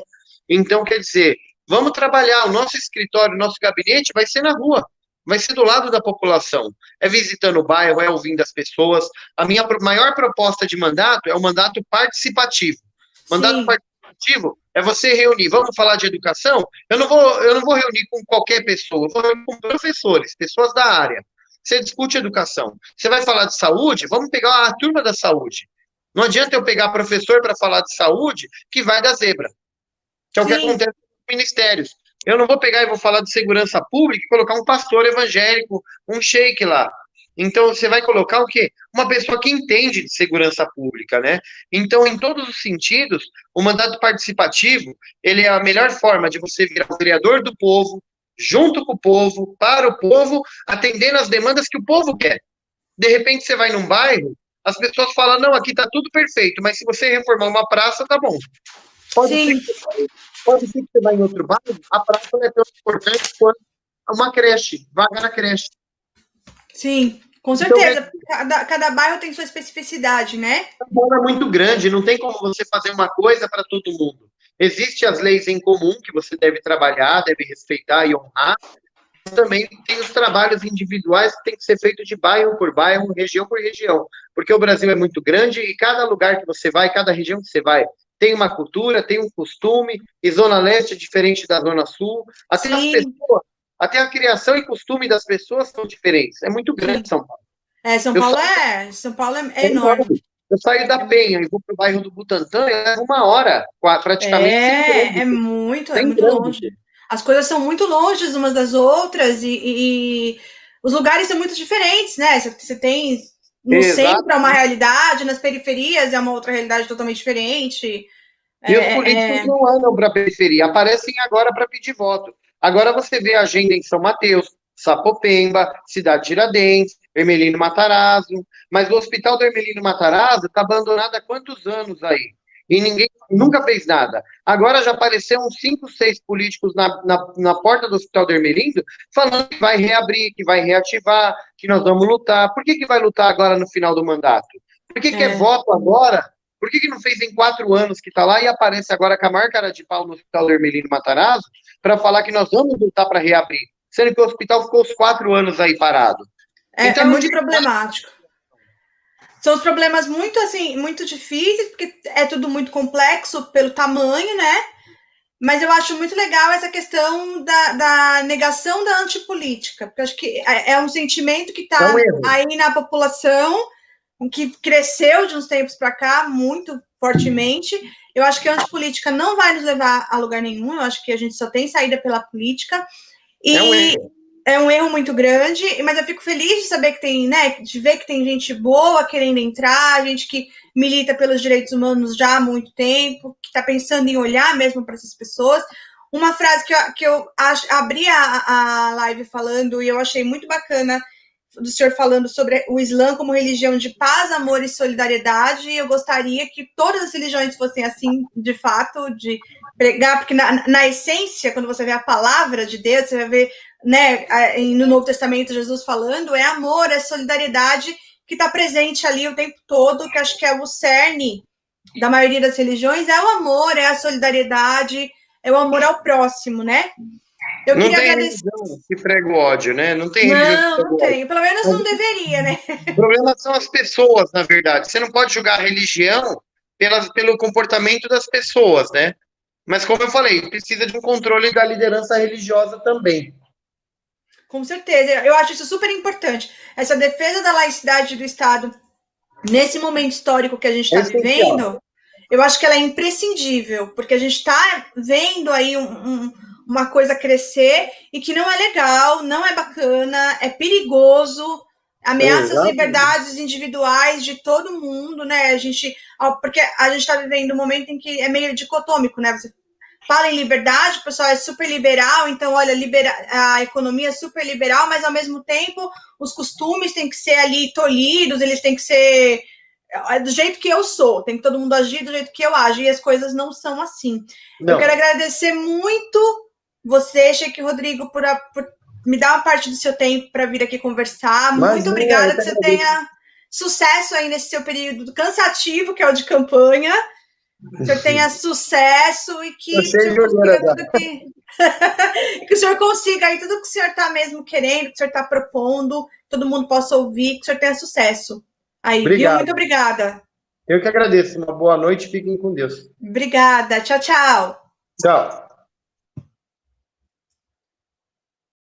Então, quer dizer, vamos trabalhar, o nosso escritório, o nosso gabinete vai ser na rua, vai ser do lado da população, é visitando o bairro, é ouvindo as pessoas. A minha maior proposta de mandato é o mandato participativo. Mandato participativo é você reunir, vamos falar de educação? Eu não vou reunir com qualquer pessoa, eu vou reunir com professores, pessoas da área. Você discute educação. Você vai falar de saúde? Vamos pegar a turma da saúde. Não adianta eu pegar professor para falar de saúde que vai dar zebra, que é o que acontece nos ministérios. Eu não vou pegar e vou falar de segurança pública e colocar um pastor evangélico, um sheik lá. Então, você vai colocar o quê? Uma pessoa que entende de segurança pública, né? Então, em todos os sentidos, o mandato participativo, ele é a melhor forma de você virar o vereador do povo, junto com o povo, para o povo, atendendo as demandas que o povo quer. De repente, você vai num bairro, as pessoas falam, não, aqui tá tudo perfeito, mas se você reformar uma praça, tá bom. Pode ser que você vai em outro bairro, a praça não é tão importante quanto uma creche, vaga na creche. Sim, com certeza. Então, cada bairro tem sua especificidade, né? São Paulo é muito grande, não tem como você fazer uma coisa para todo mundo. Existem as leis em comum que você deve trabalhar, deve respeitar e honrar. Também tem os trabalhos individuais que tem que ser feito de bairro por bairro, região por região. Porque o Brasil é muito grande e cada lugar que você vai, cada região que você vai, tem uma cultura, tem um costume, e Zona Leste é diferente da Zona Sul. Até as pessoas, até a criação e costume das pessoas são diferentes. É muito grande São Paulo. São Paulo é enorme. Eu saio da Penha e vou para o bairro do Butantã e levo 1 hora, praticamente. É muito longe. As coisas são muito longe umas das outras e os lugares são muito diferentes, né? Você tem no centro é uma realidade, nas periferias é uma outra realidade totalmente diferente. E os políticos não andam para a periferia, aparecem agora para pedir voto. Agora você vê a agenda em São Mateus, Sapopemba, Cidade Tiradentes, Hermelino Matarazzo, mas o hospital do Hermelino Matarazzo está abandonado há quantos anos aí? E ninguém nunca fez nada. Agora já apareceram uns 5, 6 políticos na porta do hospital do Hermelino falando que vai reabrir, que vai reativar, que nós vamos lutar. Por que vai lutar agora no final do mandato? Por que é voto agora? Por que não fez em 4 anos que está lá e aparece agora com a maior cara de pau no hospital do Hermelino Matarazzo para falar que nós vamos lutar para reabrir? Sendo que o hospital ficou os 4 anos aí parado. Então, é muito problemático. São os problemas muito, assim, muito difíceis, porque é tudo muito complexo pelo tamanho, né? Mas eu acho muito legal essa questão da negação da antipolítica, porque eu acho que é um sentimento que está aí na população, que cresceu de uns tempos para cá muito fortemente. Eu acho que a antipolítica não vai nos levar a lugar nenhum, eu acho que a gente só tem saída pela política. E é um erro muito grande, mas eu fico feliz de saber que tem, né, de ver que tem gente boa querendo entrar, gente que milita pelos direitos humanos já há muito tempo, que está pensando em olhar mesmo para essas pessoas. Uma frase que eu abri a live falando, e eu achei muito bacana, do senhor falando sobre o Islã como religião de paz, amor e solidariedade. Eu gostaria que todas as religiões fossem assim, de fato, de pregar, porque na essência, quando você vê a palavra de Deus, você vai ver, né, no Novo Testamento, Jesus falando, é amor, é solidariedade que está presente ali o tempo todo, que acho que é o cerne da maioria das religiões, é o amor, é a solidariedade, é o amor ao próximo, né? Eu não tem religião que prega o ódio, né? Não tem religião que não tem. Pelo menos não deveria, né? O problema são as pessoas, na verdade. Você não pode julgar a religião pelo comportamento das pessoas, né? Mas, como eu falei, precisa de um controle da liderança religiosa também. Com certeza. Eu acho isso super importante. Essa defesa da laicidade do Estado, nesse momento histórico que a gente está vivendo, eu acho que ela é imprescindível, porque a gente está vendo aí uma coisa crescer e que não é legal, não é bacana, é perigoso, ameaça as liberdades individuais de todo mundo, né? Porque a gente está vivendo um momento em que é meio dicotômico, né? Você fala em liberdade, o pessoal é super liberal, então, olha, a economia é super liberal, mas ao mesmo tempo os costumes têm que ser ali tolhidos, eles têm que ser do jeito que eu sou, tem que todo mundo agir do jeito que eu ajo, e as coisas não são assim. Não. Eu quero agradecer muito você, Sheik Rodrigo, por me dar uma parte do seu tempo para vir aqui conversar. Muito obrigada, que você tenha sucesso aí nesse seu período cansativo, que é o de campanha. Que o senhor tenha sucesso e que o senhor consiga tudo que o senhor consiga aí tudo que o senhor está mesmo querendo, que o senhor está propondo, todo mundo possa ouvir, que o senhor tenha sucesso. Aí, viu? Muito obrigada. Eu que agradeço. Uma boa noite. Fiquem com Deus. Obrigada. Tchau, tchau. Tchau.